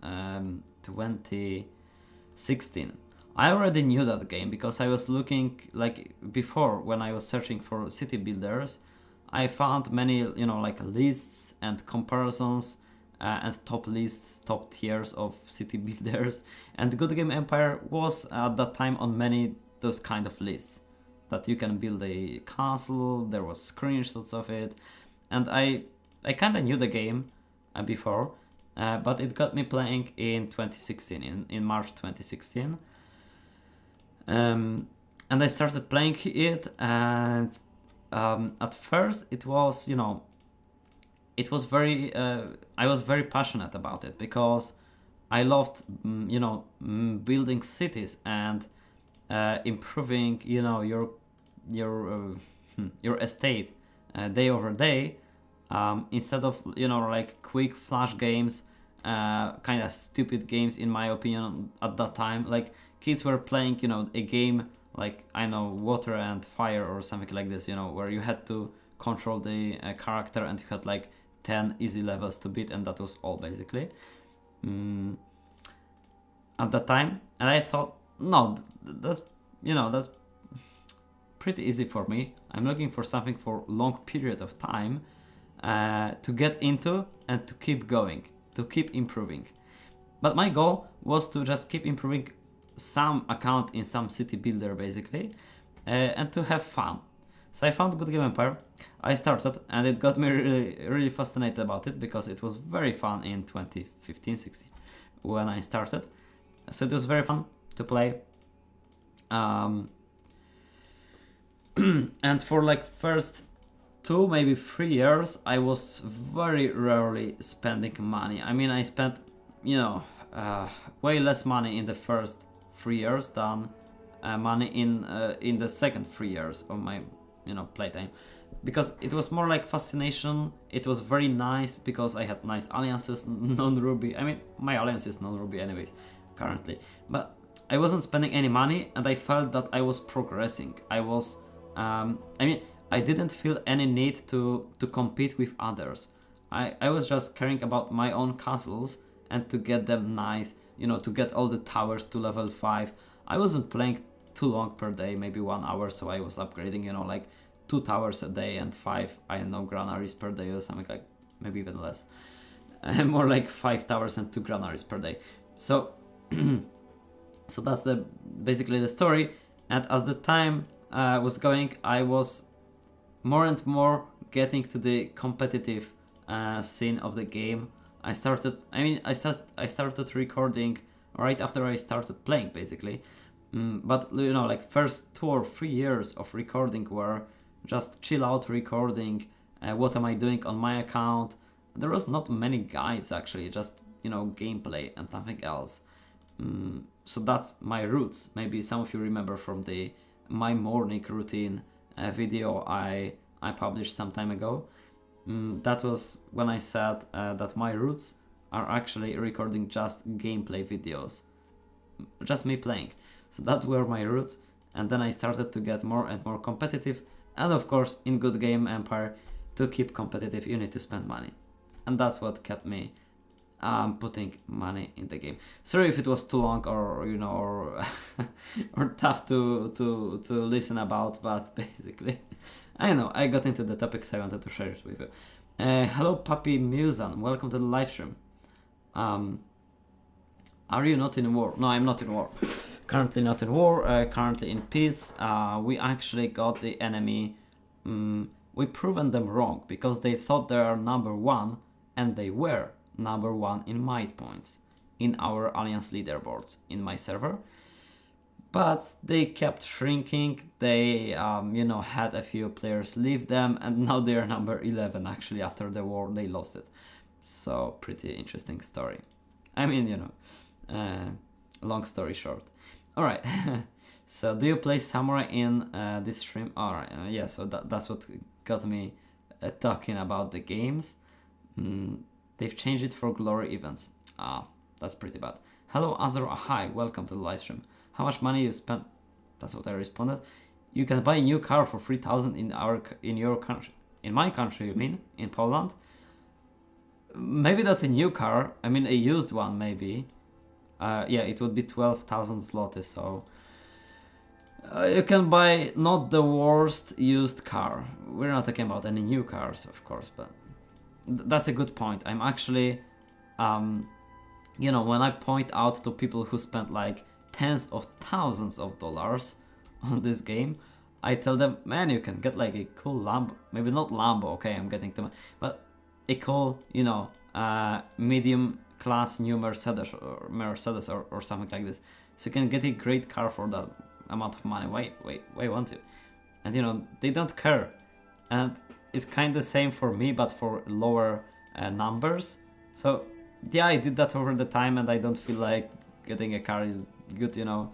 2016. I already knew that game because I was looking, like before when I was searching for city builders, I found many, like lists and comparisons and top lists, top tiers of city builders. And Good Game Empire was at that time on many those kind of lists that you can build a castle. There was screenshots of it, and I kind of knew the game before, but it got me playing in 2016, in March 2016. And I started playing it, and at first it was, it was very, I was very passionate about it because I loved, building cities and improving, your estate day over day, instead of, like quick flash games, kind of stupid games in my opinion at that time. Like kids were playing, a game like, Water and Fire or something like this, where you had to control the character and you had like 10 easy levels to beat, and that was all basically at that time. And I thought, no, that's pretty easy for me. I'm looking for something for long period of time to get into and to keep going, to keep improving. But my goal was to just keep improving some account in some city builder basically, and to have fun. So I found Good Game Empire, I started, and it got me really fascinated about it because it was very fun in 2015-16 when I started. So it was very fun to play. And for like first 2, maybe 3 years, I was very rarely spending money. I mean, I spent, you know, way less money in the first 3 years than money in the second 3 years of my, you know, playtime, because it was more like fascination. It was very nice because I had nice alliances, non-Ruby. I mean, my alliance is non-Ruby anyways, currently, but I wasn't spending any money, and I felt that I was progressing. I was, I mean, I didn't feel any need to compete with others. I was just caring about my own castles and to get them nice, you know, to get all the towers to level 5. I wasn't playing too long per day, maybe 1 hour, so I was upgrading, you know, like 2 towers a day and 5, I don't know, granaries per day or something, like maybe even less. More like 5 towers and 2 granaries per day. So so that's basically the story. And as the time was going, I was more and more getting to the competitive scene of the game. I started recording right after I started playing, basically. But you know, like first 2 or 3 years of recording were just chill out recording. What am I doing on my account? There was not many guides actually, just, you know, gameplay and nothing else. So that's my roots. Maybe some of you remember from the my morning routine video I published some time ago. That was when I said that my roots are actually recording just gameplay videos, just me playing. So that were my roots, and then I started to get more and more competitive. And of course, in Good Game Empire, to keep competitive, you need to spend money, and that's what kept me putting money in the game. Sorry if it was too long, or you know, or tough to listen about, but basically, I know I got into the topics I wanted to share it with you. Hello, Puppy Musan, welcome to the live stream. Are you not in war? No, I'm not in war. Currently not in war. Currently in peace. We actually got the enemy. We proven them wrong because they thought they are number 1, and they were number 1 in might points in our alliance leaderboards in my server, but they kept shrinking. They you know, had a few players leave them, and now they are number 11. Actually, after the war they lost it. So pretty interesting story. I mean, you know, long story short. All right. So do you play samurai in this stream? All right. Yeah, so that's what got me talking about the games. They've changed it for glory events. That's pretty bad. Hello, Azor Ahai. Welcome to the live stream. How much money you spent? That's what I responded. You can buy a new car for 3,000 in your country. In my country, you mean? In Poland? Maybe not a new car. I mean, a used one, maybe. Yeah, it would be 12,000 zloty. So you can buy not the worst used car. We're not talking about any new cars, of course, but that's a good point. I'm actually, you know, when I point out to people who spent like tens of thousands of dollars on this game, I tell them, man, you can get like a cool Lambo. Maybe not Lambo, okay, I'm getting to, but a cool, you know, medium class new Mercedes or something like this. So you can get a great car for that amount of money. Why won't you? And you know, they don't care. And it's kind of the same for me, but for lower numbers. So yeah, I did that over the time, and I don't feel like getting a car is good, you know.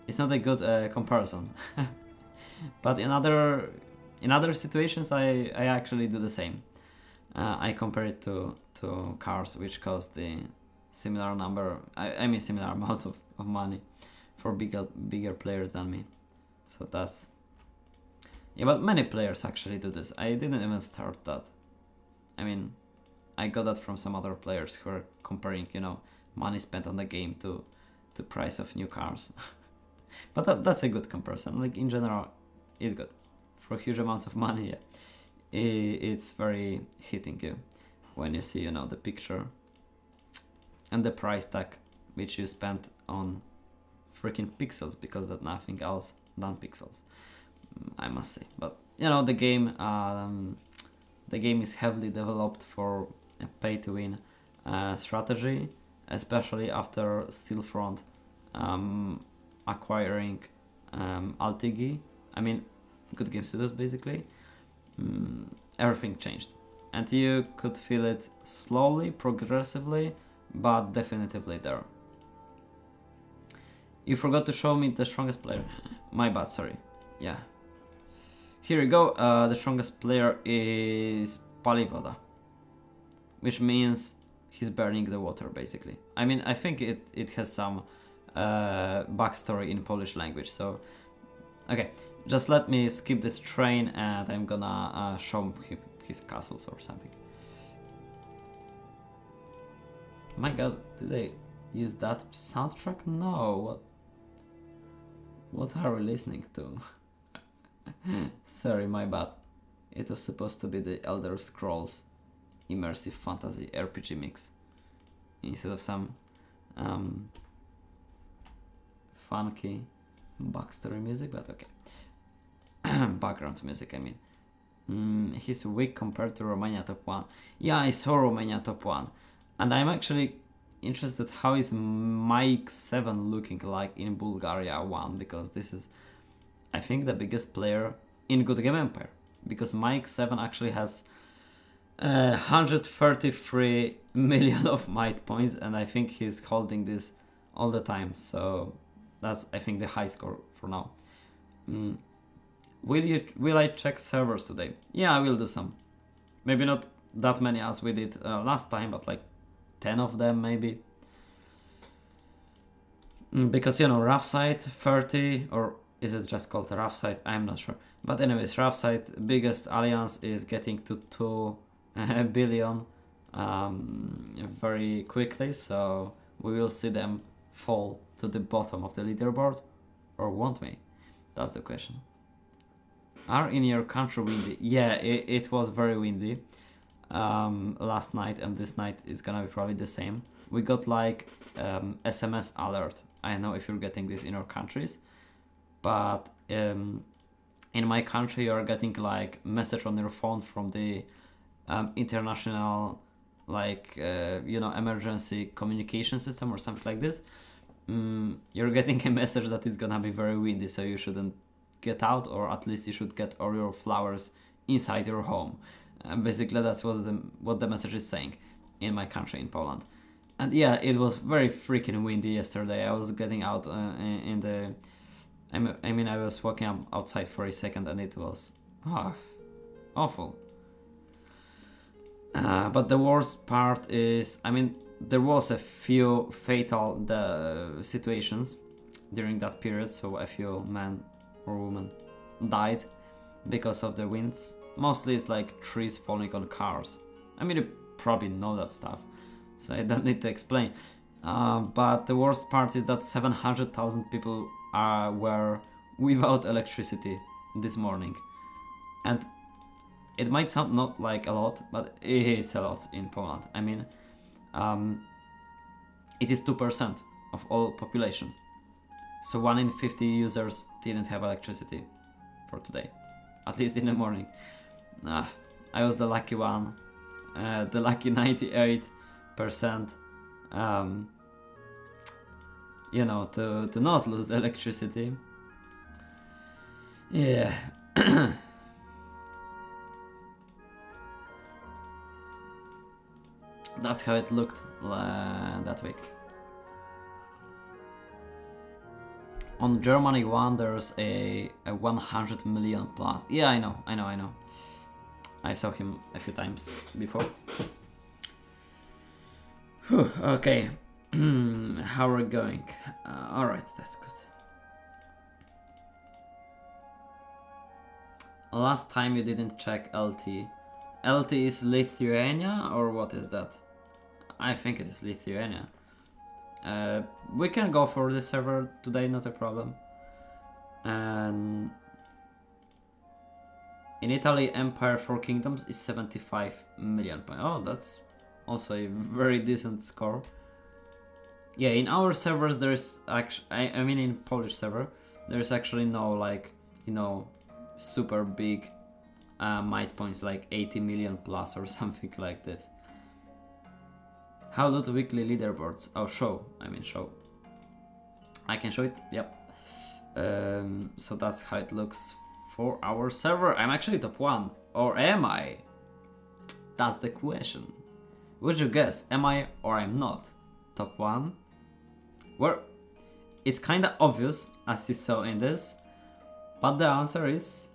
It's not a good comparison. But in other situations, I actually do the same. I compare it to cars which cost the similar number. I mean similar amount of money for bigger players than me. So that's, yeah, but many players actually do this. I didn't even start that. I mean, I got that from some other players who are comparing, you know, money spent on the game to the price of new cars. But that's a good comparison. Like in general, it's good for huge amounts of money. Yeah, it's very hitting you when you see, you know, the picture and the price tag which you spent on freaking pixels, because there's nothing else than pixels, I must say. But you know, the game is heavily developed for a pay-to-win strategy, especially after Steelfront acquiring Altigi. I mean, Good Game Studios basically. Everything changed, and you could feel it slowly, progressively, but definitively there. You forgot to show me the strongest player. My bad, sorry. Yeah. Here we go. The strongest player is Palivoda, which means he's burning the water, basically. I mean, I think it has some backstory in Polish language, so... Okay, just let me skip this train and I'm gonna show his castles or something. My god, did they use that soundtrack? No, what are we listening to? Sorry, my bad. It was supposed to be the Elder Scrolls immersive fantasy RPG mix instead of some funky backstory music, but okay. Background music, I mean. He's weak compared to Romania top 1. Yeah, I saw Romania top 1. And I'm actually interested how is Mike 7 looking like in Bulgaria 1, because this is, I think, the biggest player in Good Game Empire, because Mike 7 actually has 133 million of might points, and I think he's holding this all the time, so that's, I think, the high score for now. Will I check servers today? Yeah, I will do some. Maybe not that many as we did last time, but like 10 of them maybe. Because, you know, rough side 30, or is it just called rough side? I'm not sure. But anyways, rough side biggest alliance is getting to 2 billion very quickly, so we will see them fall to the bottom of the leaderboard, or won't we? That's the question. Are in your country windy? Yeah, it was very windy last night, and this night is gonna be probably the same. We got like SMS alert. I don't know if you're getting this in your countries, but in my country you're getting like message on your phone from the international like emergency communication system or something like this. You're getting a message that it's gonna be very windy, so you shouldn't get out, or at least you should get all your flowers inside your home. Basically that's what the message is saying in my country, in Poland. And yeah, it was very freaking windy yesterday. I was getting out in the... I mean, I was walking outside for a second and it was awful. But the worst part is, I mean, there was a few fatal situations during that period, so a few men or women died because of the winds. Mostly it's like trees falling on cars. I mean, you probably know that stuff, so I don't need to explain. But the worst part is that 700,000 people were without electricity this morning. And it might sound not like a lot, but it is a lot in Poland. I mean, it is 2% of all population. So 1 in 50 users didn't have electricity for today, at least in the morning. I was the lucky one, the lucky 98%, to not lose the electricity. Yeah. That's how it looked that week. On Germany 1 there's a 100 million plus. Yeah, I know. I saw him a few times before. Whew, okay. How are we going? Alright, that's good. Last time you didn't check LT. LT is Lithuania, or what is that? I think it is Lithuania. We can go for the server today, not a problem. And in Italy, Empire 4 Kingdoms is 75 million points. Oh, that's also a very decent score. Yeah, in our servers there's actually, I mean in Polish server, there's actually no like, super big might points like 80 million plus or something like this. How do the weekly leaderboards? Oh, show. I can show it. Yep. So that's how it looks for our server. I'm actually top 1, or am I? That's the question. Would you guess, am I or I'm not top 1? Well, it's kinda obvious, as you saw in this, but the answer is,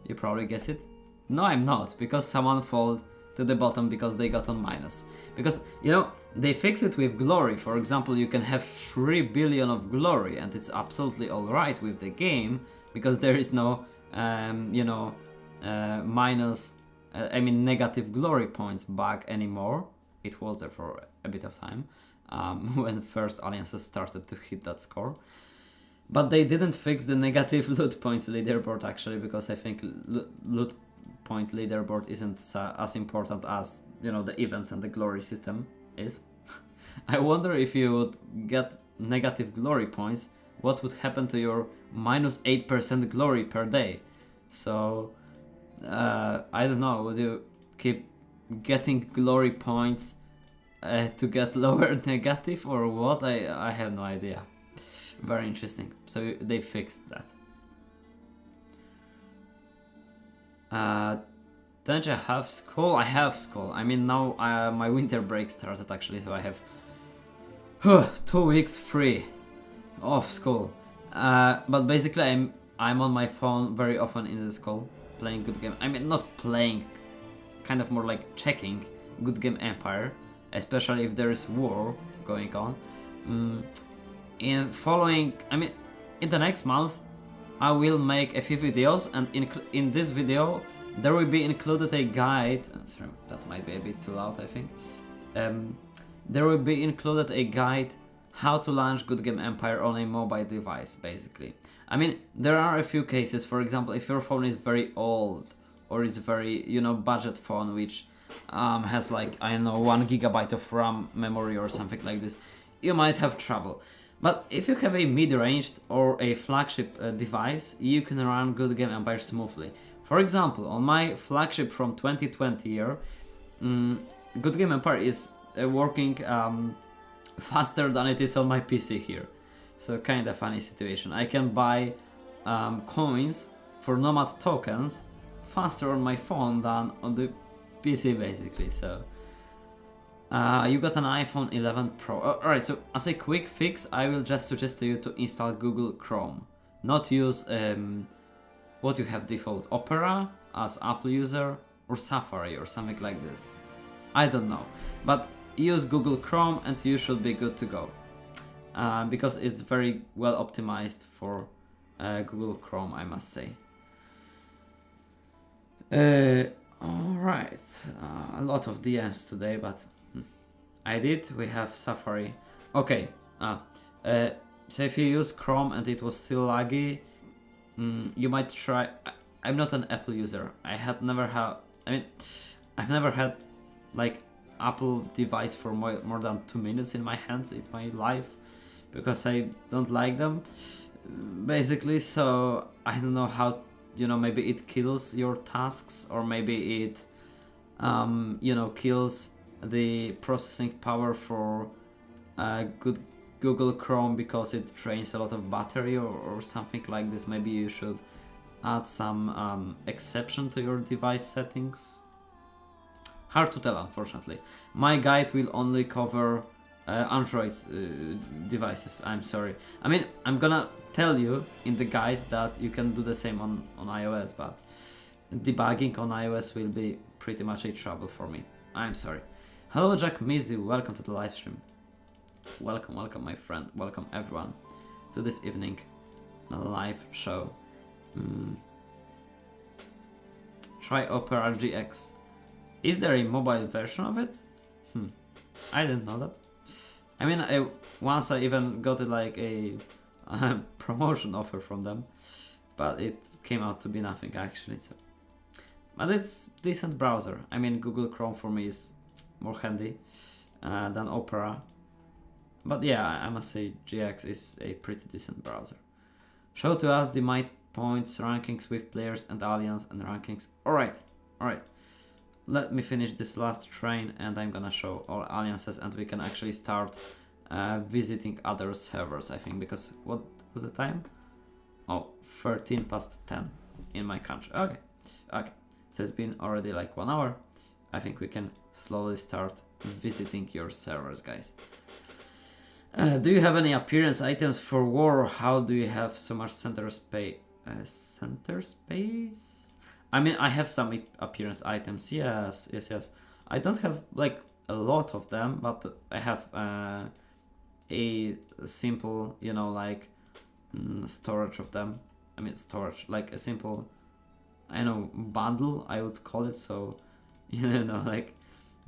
you probably guess it, no, I'm not, because someone fell to the bottom because they got on minus. Because, you know, they fix it with glory. For example, you can have 3 billion of glory, and it's absolutely alright with the game, because there is no, negative glory points back anymore. It was there for a bit of time, when first alliances started to hit that score. But they didn't fix the negative loot points leaderboard, actually, because I think loot point leaderboard isn't as important as, you know, the events and the glory system is. I wonder if you would get negative glory points, what would happen to your minus 8% glory per day. So I don't know, would you keep getting glory points to get lower negative or what? I have no idea. Very interesting. So they fixed that. Don't you have school? I have school. I mean, now my winter break started, actually, so I have 2 weeks free of school. But basically I'm on my phone very often in the school, playing Good Game. I mean, not playing, kind of more like checking Good Game Empire, especially if there is war going on. In the next month I will make a few videos, and in this video there will be included a guide. Sorry, that might be a bit too loud, I think. There will be included a guide how to launch Good Game Empire on a mobile device, basically. I mean, there are a few cases. For example, if your phone is very old, or is very, you know, budget phone, which has like, I don't know, 1 gigabyte of RAM memory or something like this, you might have trouble. But if you have a mid-ranged or a flagship device, you can run Good Game Empire smoothly. For example, on my flagship from 2020 year, Good Game Empire is working faster than it is on my PC here. So kind of funny situation. I can buy coins for Nomad tokens faster on my phone than on the PC, basically. So you got an iPhone 11 Pro. Alright, so as a quick fix, I will just suggest to you to install Google Chrome. Not use what you have default, Opera as Apple user, or Safari or something like this. I don't know. But use Google Chrome and you should be good to go. Because it's very well optimized for Google Chrome, I must say. Alright, a lot of DMs today, but I did. We have Safari. Okay, so if you use Chrome and it was still laggy, you might try. I'm not an Apple user. I've never had like Apple device for more than 2 minutes in my hands in my life, because I don't like them, basically. So I don't know how, you know, maybe it kills your tasks, or maybe it kills the processing power for good Google Chrome because it drains a lot of battery or something like this. Maybe you should add some exception to your device settings. Hard to tell, unfortunately. My guide will only cover Android devices. I'm sorry. I mean, I'm gonna tell you in the guide that you can do the same on iOS, but debugging on iOS will be pretty much a trouble for me. I'm sorry. Hello Jack Mizzy, welcome to the live stream. Welcome, welcome my friend, welcome everyone to this evening live show. Try Opera GX. Is there a mobile version of it? I didn't know that. I mean, once I even got like a promotion offer from them, but it came out to be nothing actually. So. But it's decent browser. I mean, Google Chrome for me is more handy than Opera. But yeah, I must say GX is a pretty decent browser. Show to us the might points rankings with players and alliance and rankings. Alright. Let me finish this last train and I'm gonna show all alliances, and we can actually start visiting other servers, I think, because what was the time? Oh, 13 past 10 in my country. Okay, okay. So it's been already like 1 hour. I think we can slowly start visiting your servers, guys. Do you have any appearance items for war? How do you have so much center space? Center space? I mean, I have some appearance items. Yes, yes, yes. I don't have like a lot of them, but I have a simple, you know, like storage of them. I mean, storage, like a simple, I know, bundle, I would call it. So, you know, like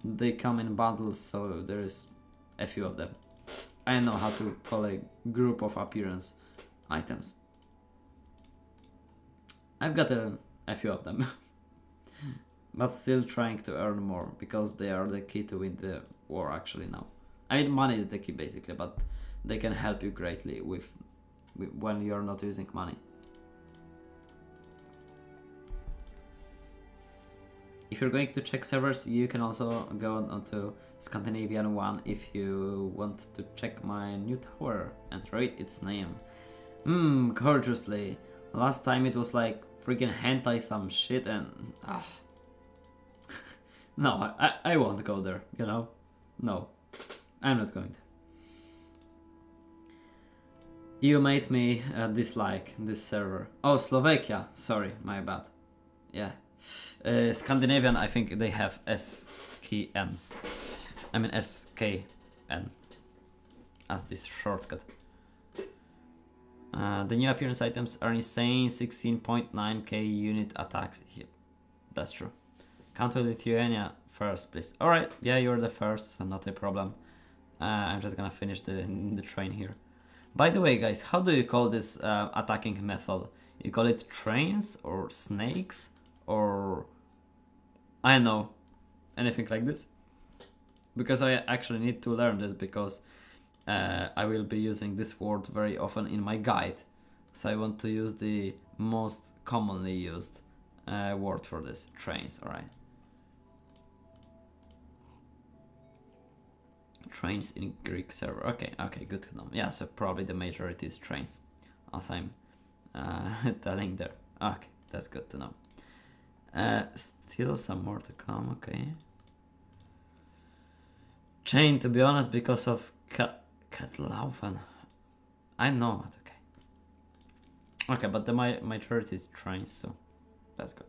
they come in bundles, so there is a few of them. I know how to call a group of appearance items. I've got a few of them. But still trying to earn more, because they are the key to win the war actually now. I mean, money is the key basically, but they can help you greatly with when you're not using money. If you're going to check servers, you can also go onto Scandinavian one if you want to check my new tower and read its name. Gorgeously. Last time it was like freaking hentai some shit and no, I won't go there, you know? No, I'm not going to. You made me dislike this server. Oh, Slovakia. Sorry, my bad. Yeah. Scandinavian, I think they have SKN. I mean SKN as this shortcut. The new appearance items are insane. 16.9k unit attacks. Yep, that's true. Country Lithuania first, please. Alright, yeah, you're the first, so not a problem. I'm just gonna finish the train here. By the way, guys, how do you call this attacking method? You call it trains or snakes or I don't know, anything like this? Because I actually need to learn this, because I will be using this word very often in my guide. So I want to use the most commonly used word for this, trains, alright. Trains in Greek server, okay, good to know. Yeah, so probably the majority is trains, as I'm telling there. Okay, that's good to know. Still some more to come, okay. Chain, to be honest, because of Ketlaufen. I know it, okay. Okay, but the majority is trains, so that's good.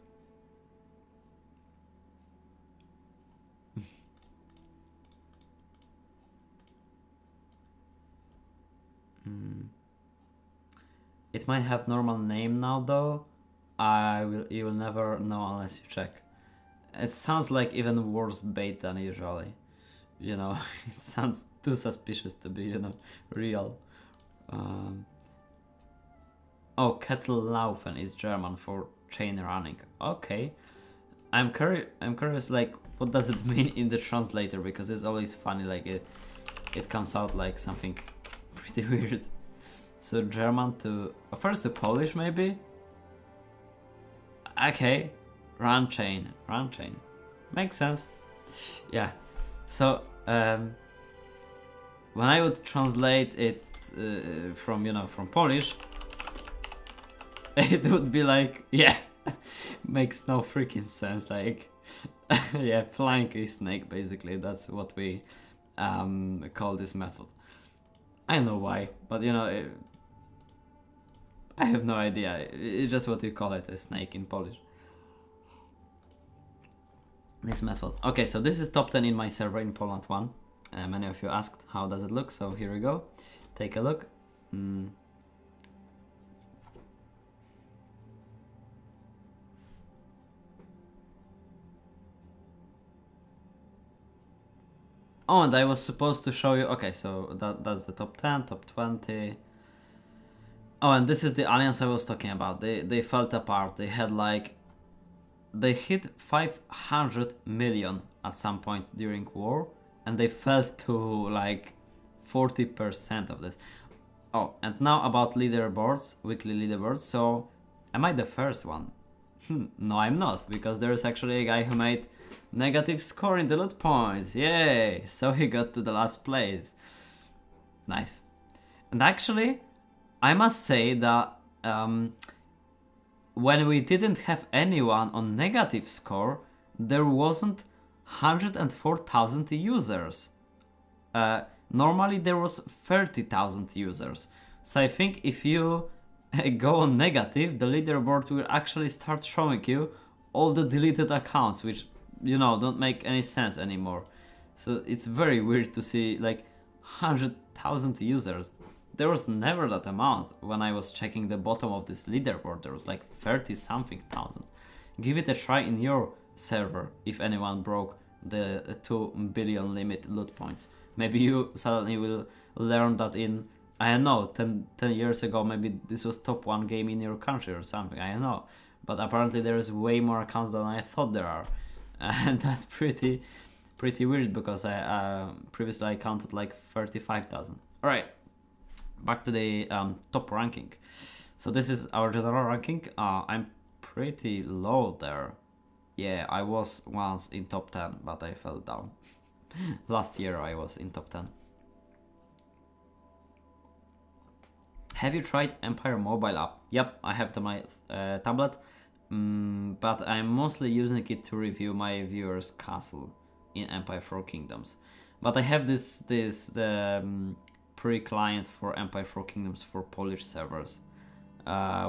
It might have normal name now though. You will never know unless you check. It sounds like even worse bait than usually. You know, it sounds too suspicious to be, you know, real. Oh, Kettellaufen is German for chain running. Okay. I'm curious, like, what does it mean in the translator? Because it's always funny, like it comes out like something pretty weird. So German to first to Polish maybe. Okay, run chain, makes sense. Yeah. So when I would translate it from Polish, it would be like, yeah, makes no freaking sense. Like, yeah, flying a snake, basically. That's what we call this method. I know why, but you know, I have no idea. It's just what you call it, a snake in Polish. This method. Okay, so this is top 10 in my server in Poland 1. Many of you asked how does it look, so here we go. Take a look. Oh, and I was supposed to show you. Okay, so that's the top 10, top 20. Oh, and this is the alliance I was talking about. They fell apart. They had like, they hit 500 million at some point during war, and they fell to like 40% of this. Oh, and now about leaderboards, weekly leaderboards. So, am I the first one? No, I'm not, because there is actually a guy who made negative score in the loot points. Yay! So he got to the last place. Nice. And actually, I must say that when we didn't have anyone on negative score, there wasn't 104,000 users. Normally there was 30,000 users. So I think if you go on negative, the leaderboard will actually start showing you all the deleted accounts, which, you know, don't make any sense anymore. So it's very weird to see like 100,000 users. There was never that amount when I was checking the bottom of this leaderboard. There was like 30 something thousand. Give it a try in your server if anyone broke the 2 billion limit loot points. Maybe you suddenly will learn that in, I don't know, 10 years ago, maybe this was top 1 game in your country or something, I don't know. But apparently there is way more accounts than I thought there are. And that's pretty weird, because I previously I counted like 35,000. Alright, back to the top ranking. So this is our general ranking. I'm pretty low there. Yeah, I was once in top 10, but I fell down. Last year I was in top 10. Have you tried Empire mobile app? Yep, I have it on my tablet, but I'm mostly using it to review my viewers' castle in Empire 4 Kingdoms. But I have this pre-client for Empire 4 Kingdoms for Polish servers,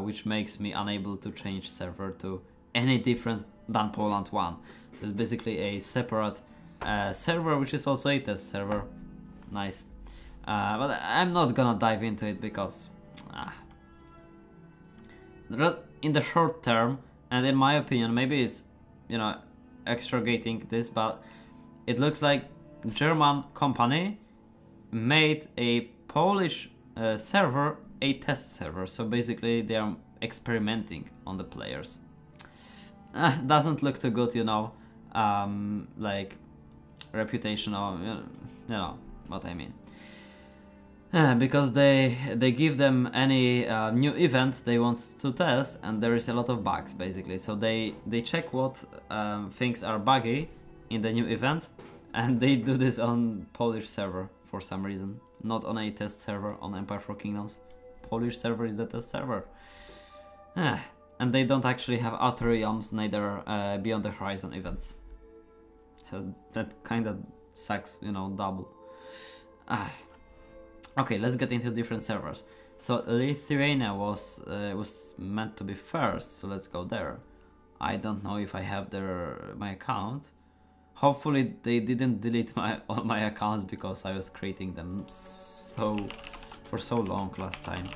which makes me unable to change server to any different than Poland 1. So it's basically a separate server, which is also a test server. Nice. But I'm not gonna dive into it because in the short term, and in my opinion, maybe it's, you know, extragating this, but it looks like German company made a Polish server a test server. So basically they are experimenting on the players. Doesn't look too good, you know, like reputational, you know what I mean. Because they give them any new event they want to test, and there is a lot of bugs basically. So they check what things are buggy in the new event, and they do this on Polish server for some reason, not on a test server on Empire 4 Kingdoms. Polish server is the test server. And they don't actually have outer realms, neither Beyond the Horizon events. So that kind of sucks, you know, double. Okay, let's get into different servers. So Lithuania was meant to be first, so let's go there. I don't know if I have my account. Hopefully they didn't delete all my accounts, because I was creating them for so long last time.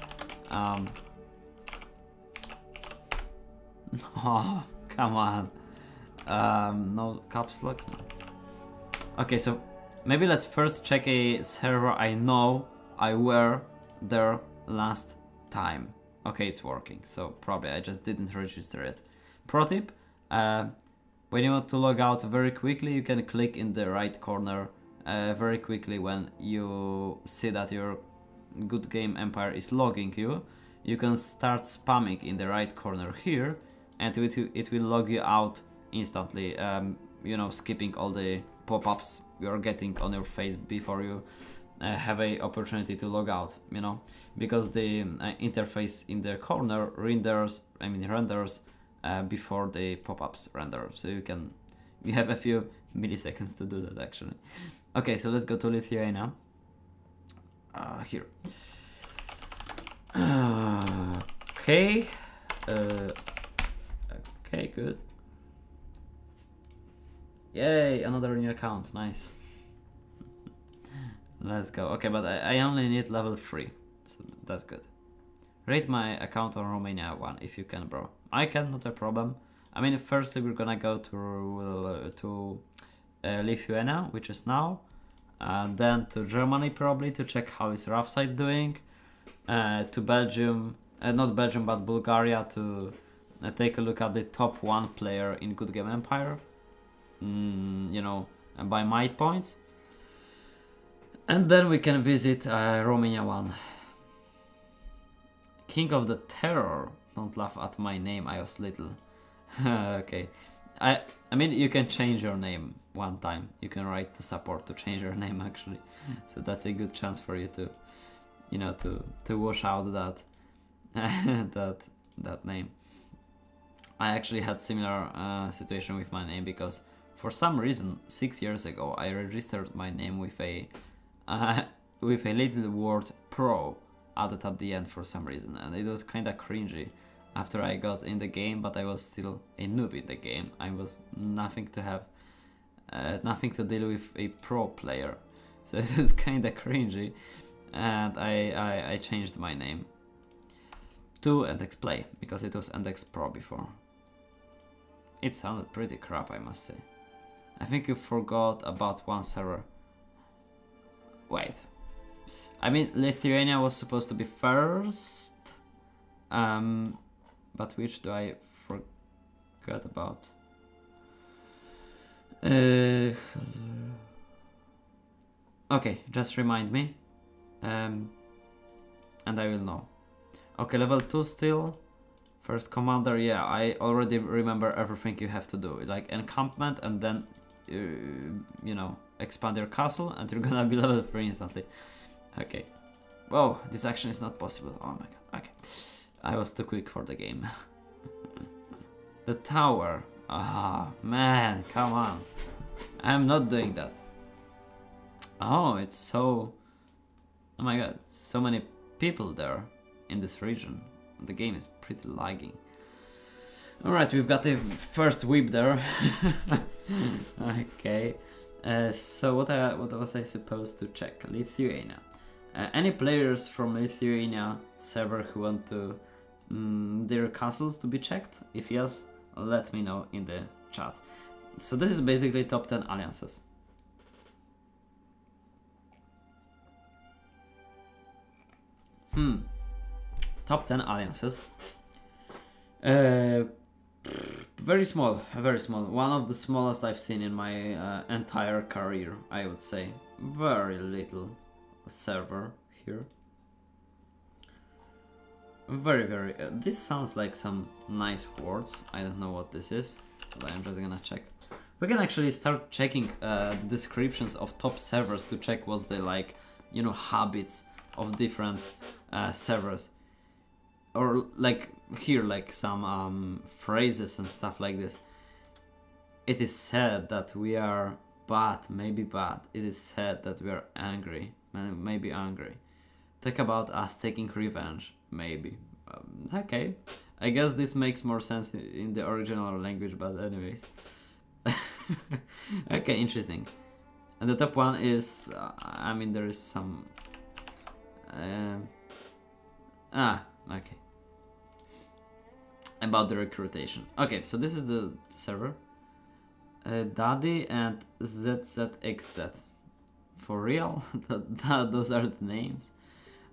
Oh, come on. No caps lock? No. Okay, so maybe let's first check a server I know I were there last time. Okay, it's working, so probably I just didn't register it. Pro tip, when you want to log out very quickly, you can click in the right corner very quickly when you see that your Good Game Empire is logging you. You can start spamming in the right corner here, and it will log you out instantly, you know, skipping all the pop-ups you're getting on your face before you have a opportunity to log out, you know, because the interface in the corner renders before the pop-ups render, so you have a few milliseconds to do that actually. Okay, so let's go to Lithuania. Here. Okay. Okay, good. Yay, another new account, nice. Let's go. Okay, but I only need level 3, so that's good. Rate my account on Romania 1 if you can, bro. I can, not a problem. I mean, firstly we're gonna go to Lithuania, which is now, and then to Germany probably to check how is rough side doing. To Belgium, not Belgium but Bulgaria, to take a look at the top 1 player in Good Game Empire, you know, by might points. And then we can visit Romania 1. King of the Terror. Don't laugh at my name, I was little. Okay. I mean, you can change your name one time. You can write to support to change your name actually. So that's a good chance for you to, you know, to wash out that that name. I actually had similar situation with my name because for some reason 6 years ago I registered my name with a little word pro added at the end for some reason, and it was kind of cringy after I got in the game, but I was still a noob in the game. I was nothing to deal with a pro player, so it was kind of cringy, and I changed my name to Endex Play because it was Endex Pro before. It sounded pretty crap, I must say. I think you forgot about one server. Wait. I mean, Lithuania was supposed to be first. But which do I forget about? Okay, just remind me. And I will know. Okay, level 2 still. First commander, yeah, I already remember everything you have to do. Like encampment and then, you know, expand your castle and you're gonna be level 3 instantly. Okay. Whoa, this action is not possible. Oh my god, okay. I was too quick for the game. The tower. Ah, man, come on. I'm not doing that. Oh, it's so... Oh my god, so many people there in this region. The game is pretty lagging. Alright, we've got the first whip there. Okay. So what was I supposed to check? Lithuania. Any players from Lithuania server who want to their castles to be checked? If yes, let me know in the chat. So this is basically top 10 alliances. Top 10 alliances. Very small, very small. One of the smallest I've seen in my entire career, I would say. Very little server here. Very. This sounds like some nice words. I don't know what this is, but I'm just gonna check. We can actually start checking the descriptions of top servers to check what's the, like, you know, habits of different servers. Or like here, like some phrases and stuff like this. It is said that we are bad, maybe bad. It is said that we are angry, maybe angry. Talk about us taking revenge, maybe. Okay, I guess this makes more sense in the original language, but anyways. Okay, interesting. And the top one is, I mean, there is some... okay. About the recruitation. Okay, so this is the server. Daddy and ZZXZ. For real? Those are the names?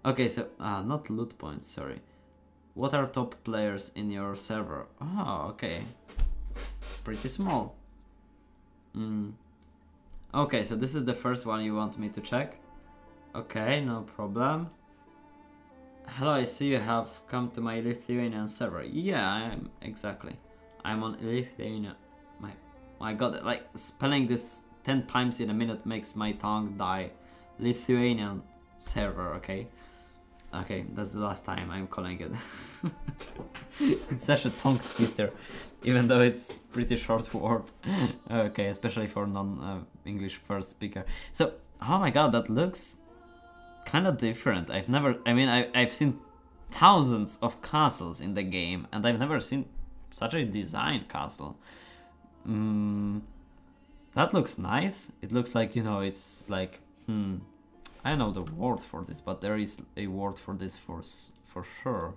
Okay, so... not loot points, sorry. What are top players in your server? Oh, okay. Pretty small. Okay, so this is the first one you want me to check. Okay, no problem. Hello, I see you have come to my Lithuanian server. Yeah, I am, exactly. I'm on Lithuania. My god, like, spelling this 10 times in a minute makes my tongue die. Lithuanian server, okay? Okay, that's the last time I'm calling it. It's such a tongue twister, even though it's pretty short word. Okay, especially for non-English first speaker. So, oh my god, that looks kind of different. I've seen thousands of castles in the game, and I've never seen such a designed castle. That looks nice. It looks like, you know, it's like, I don't know the word for this, but there is a word for this for sure.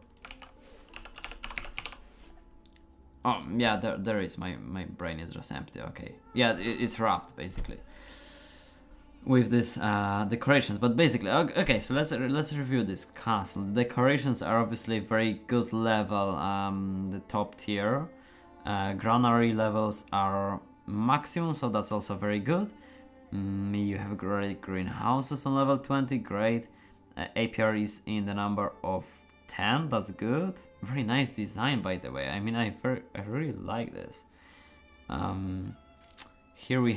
Oh, yeah, there is. My brain is just empty. Okay. Yeah, it's wrapped, basically, with this decorations. But basically, okay, so let's review this castle. The decorations are obviously very good level, the top tier. Granary levels are maximum, so that's also very good. You have great greenhouses on level 20, great. APR is in the number of 10, that's good. Very nice design, by the way. I mean, I really like this. Here we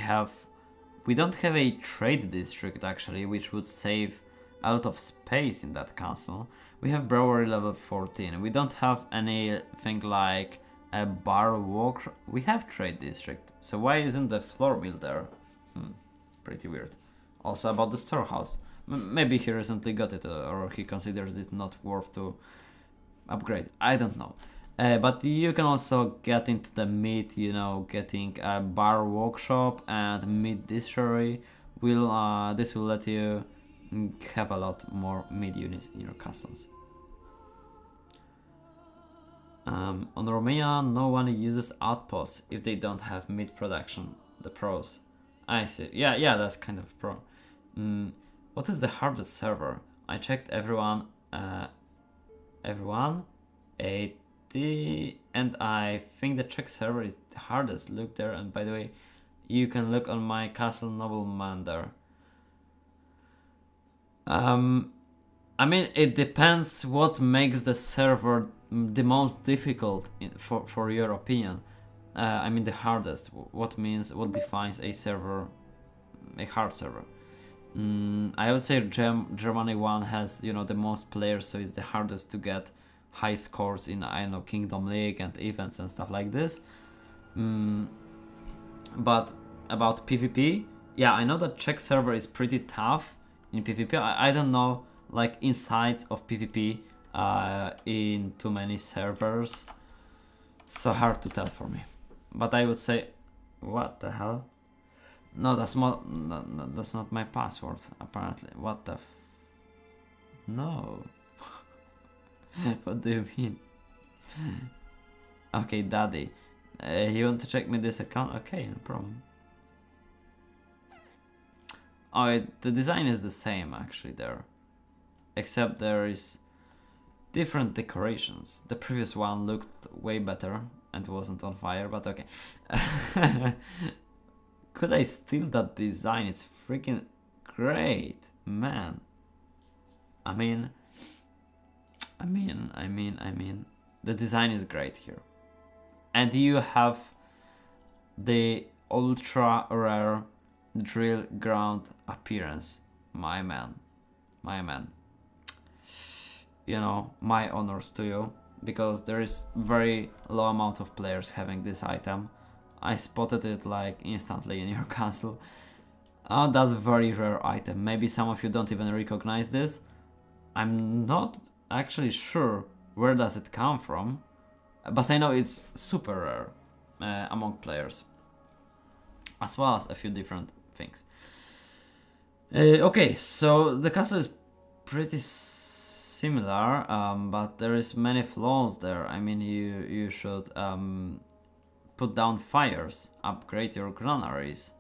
don't have a trade district, actually, which would save a lot of space in that castle. We have brewery level 14. We don't have anything like a bar walk. We have trade district. So why isn't the floor mill there? Pretty weird. Also about the storehouse. Maybe he recently got it or he considers it not worth to upgrade. I don't know. But you can also get into the meat, you know, getting a bar workshop and meat distillery. This will let you have a lot more meat units in your castles. On Romania, no one uses outposts if they don't have meat production. The pros. I see. Yeah, that's kind of pro. What is the hardest server? I checked everyone 80, and I think the Czech server is the hardest. Look there, and by the way, you can look on my Castle Nobleman there. I mean, it depends what makes the server the most difficult for your opinion. I mean the hardest. What defines a server, a hard server? I would say Germany 1 has, you know, the most players, so it's the hardest to get high scores in, I know, Kingdom League and events and stuff like this. But about PvP, yeah, I know that Czech server is pretty tough in PvP. I don't know like insights of PvP in too many servers, so hard to tell for me. But I would say, what the hell? No, that's not my password apparently. What the no. What do you mean? Okay, daddy. You want to check me this account? Okay, no problem. Oh, the design is the same actually there. Except there is different decorations. The previous one looked way better and wasn't on fire, but okay. Could I steal that design? It's freaking great, man. I mean, the design is great here. And you have the ultra rare drill ground appearance. My man. You know, my honors to you, because there is very low amount of players having this item. I spotted it like instantly in your castle. Oh, that's a very rare item. Maybe some of you don't even recognize this. I'm not actually sure where does it come from, but I know it's super rare among players, as well as a few different things. Okay, so the castle is pretty similar, but there is many flaws there. I mean, you should put down fires, upgrade your granaries,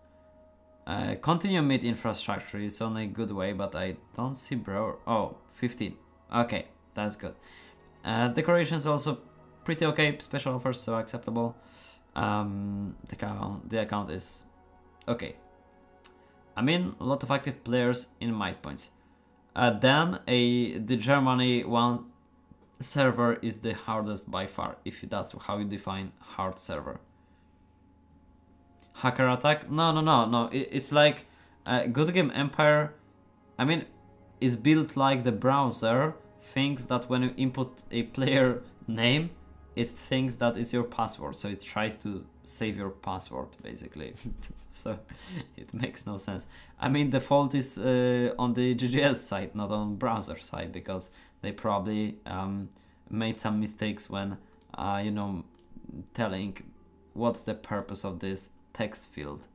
continue meat infrastructure is on a good way, but I don't see bro. Oh, 15. Okay, that's good. Decorations also pretty okay. Special offers so acceptable. The account is okay. I mean, a lot of active players in might points. Then the Germany 1 server is the hardest by far, if that's how you define hard server. Hacker attack? No. It's like Good Game Empire. I mean, is built like the browser thinks that when you input a player name, it thinks that it's your password, so it tries to save your password basically. So it makes no sense. I mean, the fault is on the GGS side, not on browser side, because they probably made some mistakes when you know, telling what's the purpose of this text field,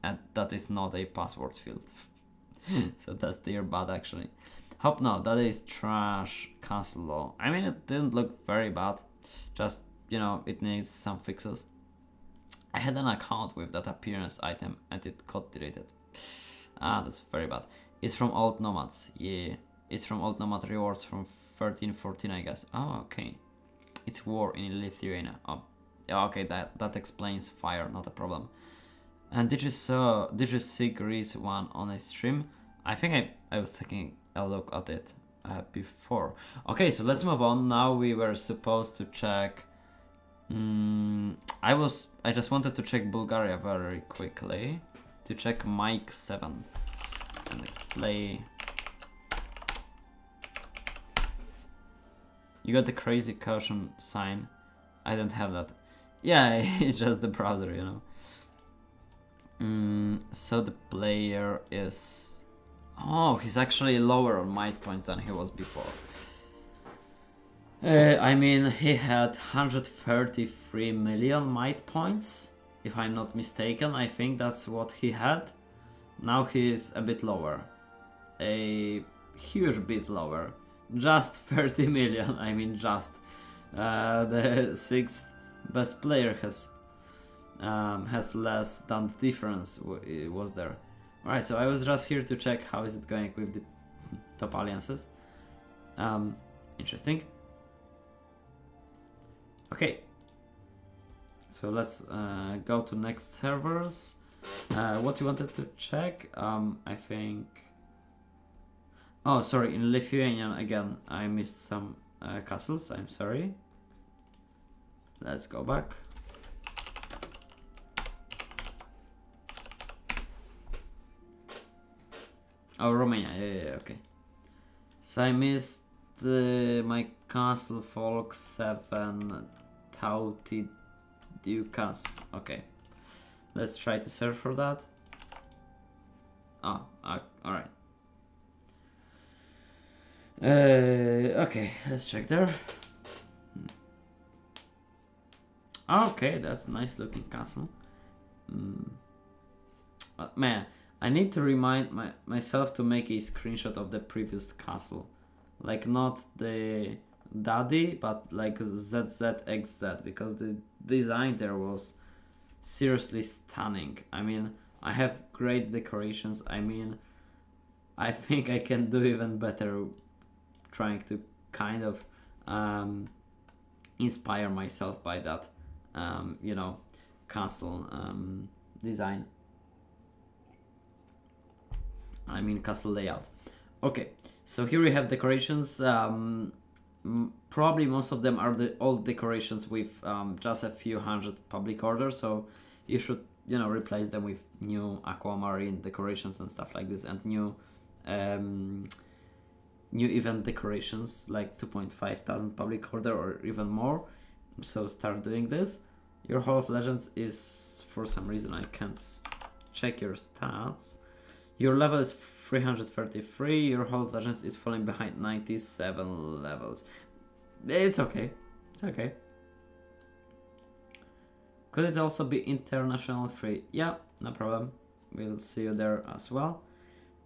and that is not a password field. So that's their bad actually. Hope no, that is trash castle law. I mean, it didn't look very bad, just, you know, it needs some fixes. I had an account with that appearance item and it got deleted. That's very bad. It's from Old Nomads. Yeah, it's from Old Nomad rewards from 13-14, I guess. Oh, okay. It's war in Lithuania. Oh, yeah, okay, that explains fire, not a problem. And did you see Greece one on a stream? I think I was taking a look at it before. Okay, so let's move on. Now we were supposed to check. I just wanted to check Bulgaria very quickly, to check Mike 7 and let's play You got the crazy caution sign. I don't have that. Yeah, it's just the browser, you know. So the player is... Oh, he's actually lower on might points than he was before. I mean, he had 133 million might points, if I'm not mistaken. I think that's what he had. Now he is a bit lower. A huge bit lower. Just 30 million, I mean just. The 6th best player has less than the difference was there. Alright, so I was just here to check how is it going with the top alliances. Interesting. Okay, so let's go to next servers. What you wanted to check? I think... Oh, sorry, in Lithuania again, I missed some castles, I'm sorry. Let's go back. Oh, Romania, yeah, okay. So I missed my castle folk 7 Tauti Ducas. Okay, let's try to search for that. Oh, alright. Okay, let's check there. Okay, that's a nice looking castle. But man, I need to remind myself to make a screenshot of the previous castle. Like not the Daddy, but like ZZXZ, because the design there was seriously stunning. I mean, I have great decorations. I mean, I think I can do even better trying to kind of inspire myself by that, you know, castle design. I mean, castle layout. Okay, so here we have decorations. Probably most of them are the old decorations with just a few hundred public orders, so you should, you know, replace them with new aquamarine decorations and stuff like this, and new event decorations like 2,500 public order or even more. So start doing this. Your Hall of Legends is, for some reason I can't check your stats. Your level is 333, your Hall of Legends is falling behind 97 levels. It's okay, it's okay. Could it also be international free? Yeah, no problem. We'll see you there as well.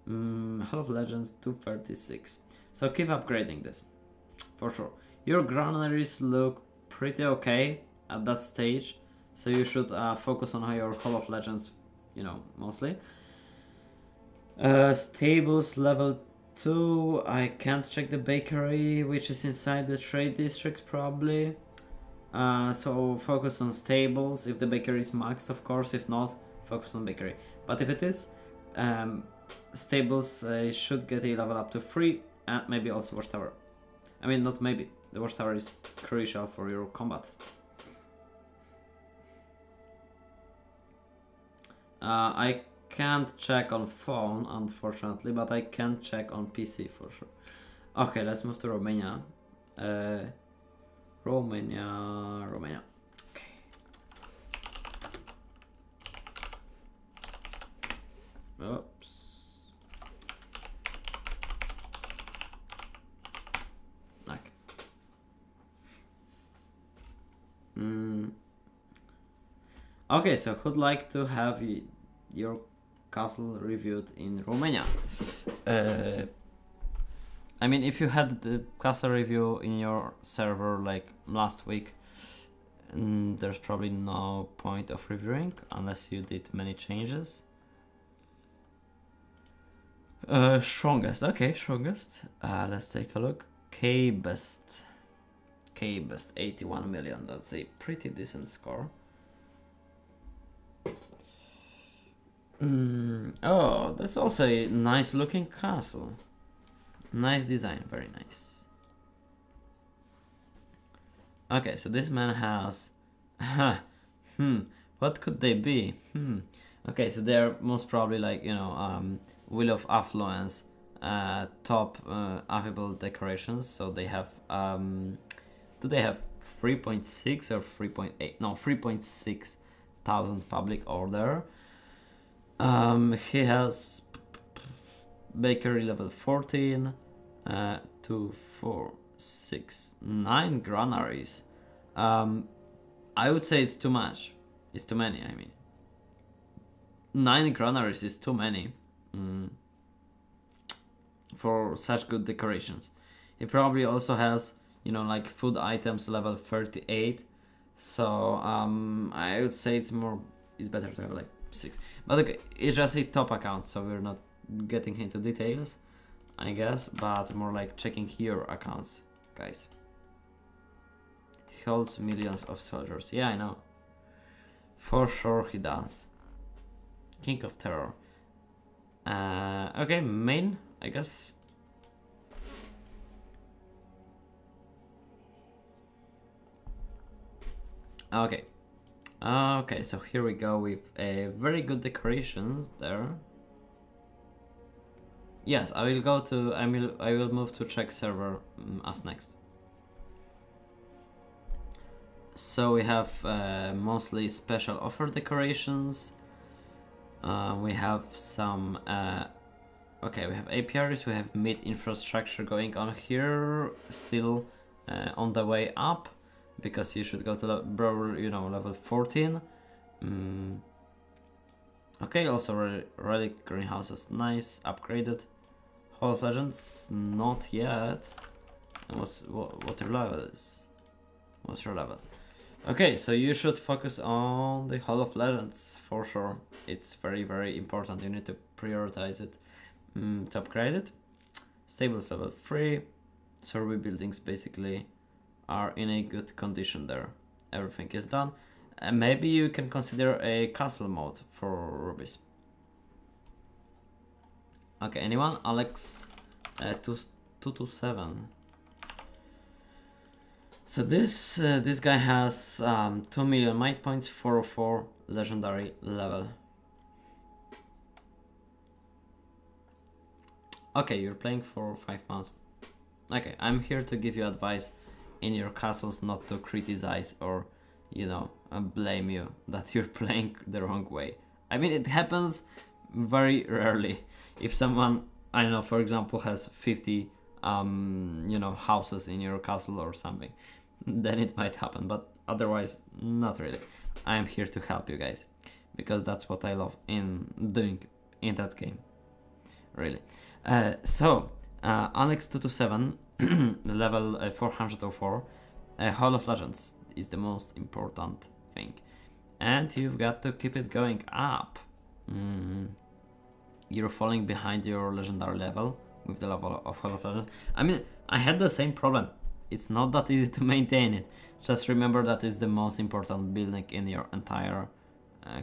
Hall of Legends 236. So keep upgrading this, for sure. Your granaries look pretty okay at that stage, so you should focus on your Hall of Legends, you know, mostly. Stables level 2. I can't check the bakery, which is inside the trade district probably. So focus on stables if the bakery is maxed, of course. If not, focus on bakery. But if it is, stables should get a level up to 3, and maybe also watchtower. I mean, not maybe. The watchtower is crucial for your combat. I can't check on phone, unfortunately, but I can check on PC for sure. Okay, let's move to Romania. Romania. Okay. Oops. Like. Okay, so who'd like to have your castle reviewed in Romania? I mean, if you had the castle review in your server like last week, there's probably no point of reviewing unless you did many changes. Strongest, okay, strongest. Let's take a look. K-best 81 million. That's a pretty decent score. Oh, that's also a nice looking castle. Nice design, very nice. Okay, so this man has... what could they be? Okay, so they're most probably like, you know, Wheel of Affluence, top affable decorations. So they have do they have 3.6 or 3.8? No, 3.6 thousand public order. He has bakery level 14, 2, 4, 6, 9 granaries. I would say it's too much. It's too many, I mean. 9 granaries is too many for such good decorations. He probably also has, you know, like food items level 38. So I would say it's better to have like 6. But okay, it's just a top account, so we're not getting into details, I guess, but more like checking here accounts, guys. He holds millions of soldiers. Yeah, I know. For sure he does. King of Terror. Okay, main, I guess. Okay. Okay, so here we go with a very good decorations there. Yes, I will move to Czech server as next. So we have mostly special offer decorations. We have some okay, we have apiaries, we have mid infrastructure going on here, still on the way up, because you should go to level 14. Okay, also relic greenhouses, nice, upgraded. Hall of Legends, not yet. And what your level is? What's your level? Okay, so you should focus on the Hall of Legends for sure. It's very, very important. You need to prioritize it to upgrade it. Stables level 3. Survey buildings basically are in a good condition there. Everything is done. And maybe you can consider a castle mode for rubies. Okay, anyone? Alex 227. So this guy has 2 million might points, 404 legendary level. Okay, you're playing for 5 months. Okay, I'm here to give you advice in your castles, not to criticize or, you know, blame you that you're playing the wrong way. I mean, it happens very rarely. If someone, I don't know, for example, has 50 you know, houses in your castle or something, then it might happen, but otherwise not really. I am here to help you guys, because that's what I love in doing in that game, really. So Alex 227 level 404, Hall of Legends is the most important thing, and you've got to keep it going up. You're falling behind your legendary level with the level of Hall of Legends. I mean, I had the same problem. It's not that easy to maintain it. Just remember that it's the most important building in your entire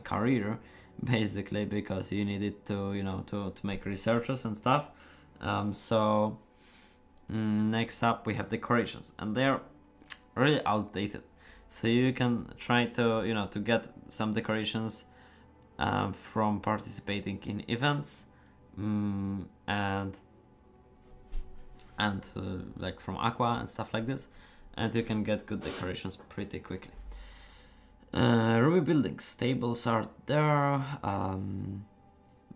career, basically, because you need it to, you know, to make researches and stuff. So next up we have decorations, and they're really outdated. So you can try to, you know, to get some decorations from participating in events and like from Aqua and stuff like this, and you can get good decorations pretty quickly. Ruby buildings, stables are there,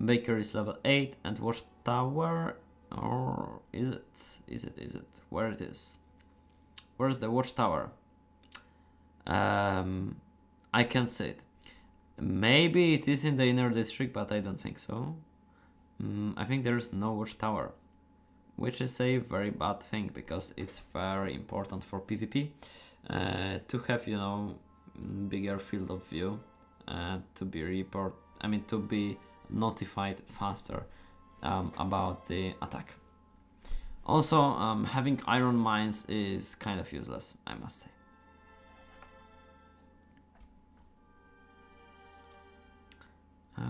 bakery is level 8, and watchtower, or is it where it is? Where's the watchtower? I can't see it. Maybe it is in the inner district, but I don't think so. I think there's no watchtower, which is a very bad thing, because it's very important for PvP to have, you know, bigger field of view, to be notified faster about the attack. Also, having iron mines is kind of useless, I must say.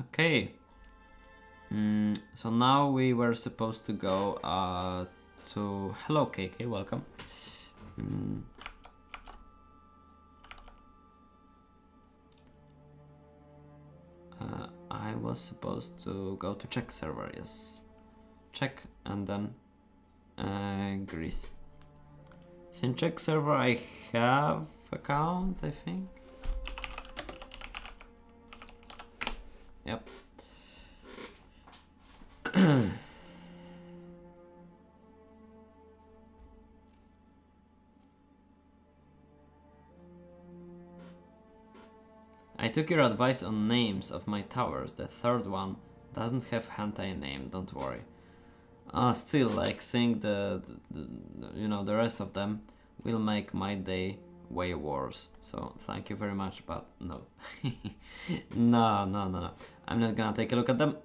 Okay. So now we were supposed to go to... Hello KK, welcome. I was supposed to go to Czech server, yes. Czech and then Greece. So in Czech server I have account, I think. Yep. I took your advice on names of my towers. The third one doesn't have hentai name, don't worry. Still, like, seeing the you know, the rest of them will make my day way worse. So thank you very much, but no. No. I'm not gonna take a look at them.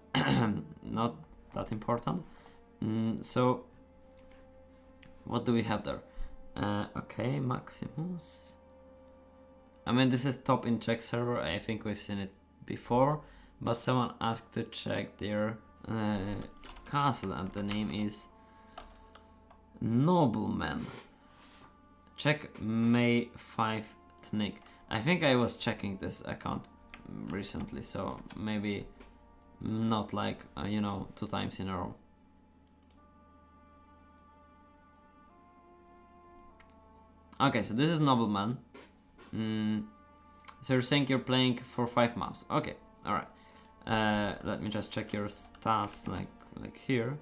Not that important. So what do we have there? Okay, Maximus. I mean, this is top in Czech server. I think we've seen it before, but someone asked to check their castle, and the name is Nobleman. Check May 5 Tnik. I think I was checking this account recently, so maybe not like, you know, 2 times in a row. Okay, so this is Nobleman. So you're saying you're playing for 5 maps. Okay, alright. Let me just check your stats, like here.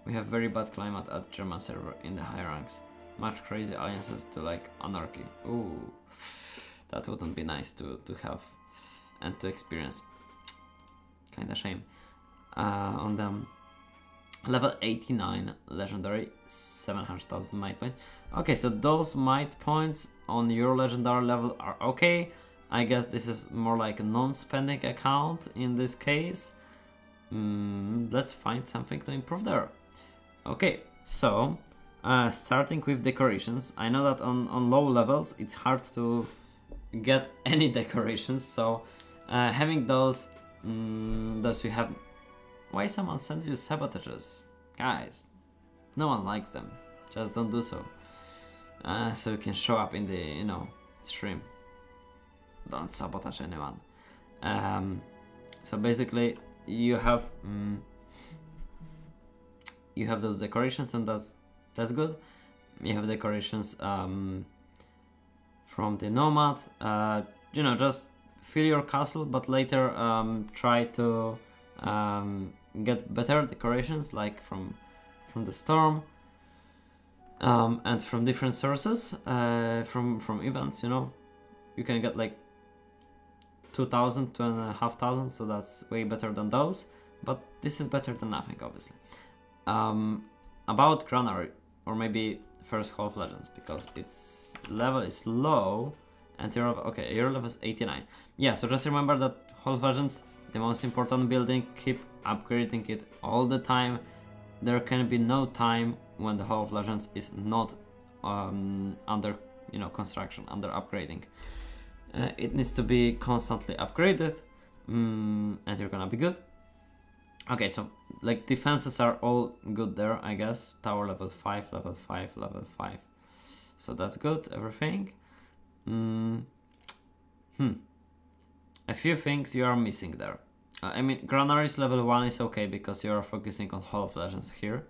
We have very bad climate at German server in the high ranks. Much crazy alliances to like anarchy. Ooh, that wouldn't be nice to have and to experience. Kinda shame. On them. Level 89 legendary, 700,000 might points. Okay, so those might points on your legendary level are okay. I guess this is more like a non-spending account in this case. Let's find something to improve there. Okay, so starting with decorations. I know that on low levels it's hard to get any decorations, so having those we have. Why someone sends you sabotages? Guys, no one likes them. Just don't do so. So you can show up in the, you know, stream. Don't sabotage anyone. So basically, you have those decorations, and that's good. You have decorations from the Nomad. You know, just fill your castle, but later try to get better decorations, like from the storm, and from different sources, from events. You know, you can get like 2,000, 2,500, so that's way better than those, but this is better than nothing, obviously. About Granary, or maybe first Half Legends, because its level is low and your level is 89. Yeah, so just remember that Half Legends, the most important building, keep upgrading it all the time. There can be no time when the Hall of Legends is not under, you know, construction, under upgrading. It needs to be constantly upgraded, and you're gonna be good. Okay, so like defenses are all good there, I guess. Tower level 5, level 5, level 5. So that's good, everything. A few things you are missing there. I mean, Granary's level 1 is okay because you are focusing on Hall of Legends here.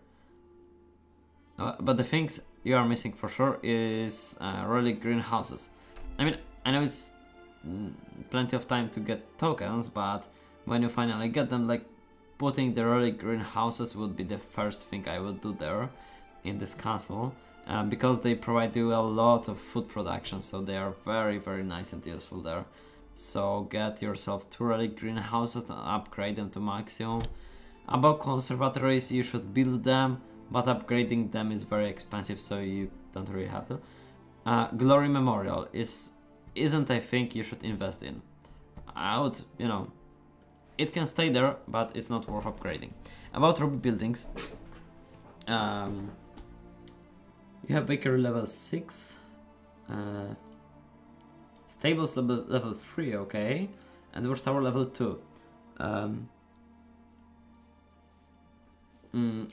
But the things you are missing for sure is really greenhouses. I mean, I know it's plenty of time to get tokens, but when you finally get them, like putting the really greenhouses would be the first thing I would do there in this castle, because they provide you a lot of food production, so they are very, very nice and useful there. So get yourself 2 really greenhouses and upgrade them to maximum. About conservatories, you should build them, but upgrading them is very expensive, so you don't really have to. Glory Memorial isn't I think you should invest in. I would, you know, it can stay there, but it's not worth upgrading. About Ruby buildings, you have bakery level 6, stables level 3, okay, and watchtower level 2.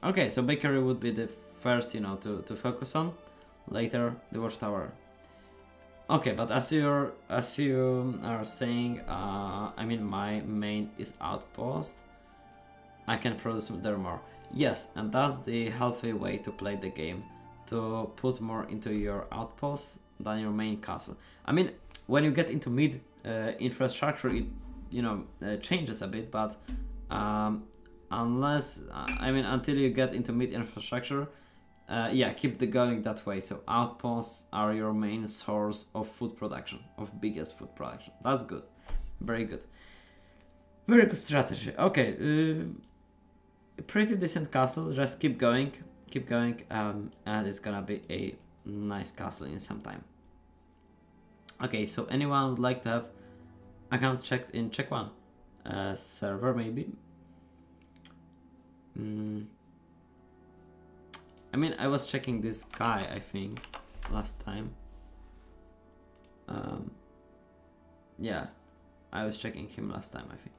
Okay, so bakery would be the first, you know, to focus on. Later, the watchtower. Okay, but as you are saying, I mean, my main is outpost. I can produce there more. Yes, and that's the healthy way to play the game, to put more into your outposts than your main castle. I mean, when you get into mid infrastructure, it changes a bit, but until you get into mid infrastructure, yeah, keep the going that way. So outposts are your main source of food production, of biggest food production. That's good, very good, very good strategy. Okay, pretty decent castle. Just keep going, and it's gonna be a nice castle in some time. Okay, so anyone would like to have account checked in check one server maybe? I mean, I was checking this guy, I think, last time. Yeah, I was checking him last time, I think.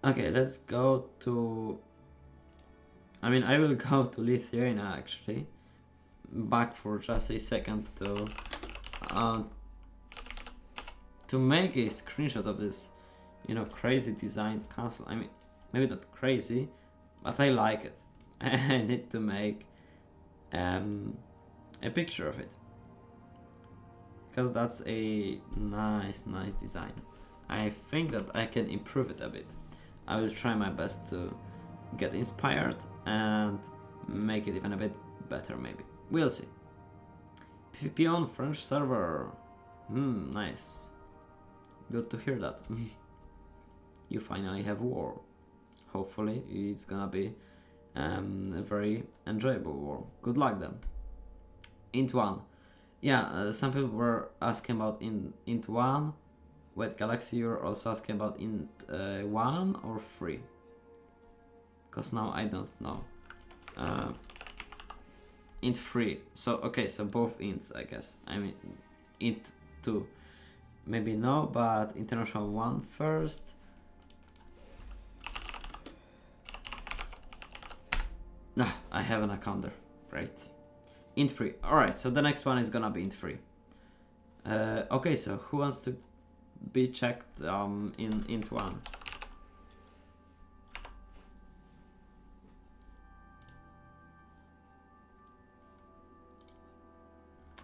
Okay, let's go to... I mean, I will go to Lithuania, actually. Back for just a second to make a screenshot of this, crazy designed castle. I mean, maybe not crazy, but I like it. I need to make a picture of it, because that's a nice design. I think that I can improve it a bit. I will try my best to get inspired and make it even a bit better, maybe. We'll see. PvP on French server. Nice. Good to hear that. You finally have war. Hopefully it's gonna be a very enjoyable war. Good luck then. Int 1. Yeah, some people were asking about Int 1. Wait, Galaxy, you're also asking about Int 1 or 3? Because now I don't know. Int 3. So, okay, so both ints, I guess. I mean, Int 2. Maybe no, but international 1 first. Ah, I have an account there. Great. Int 3. Alright, so the next one is gonna be Int 3. Okay, so who wants to be checked in Int 1?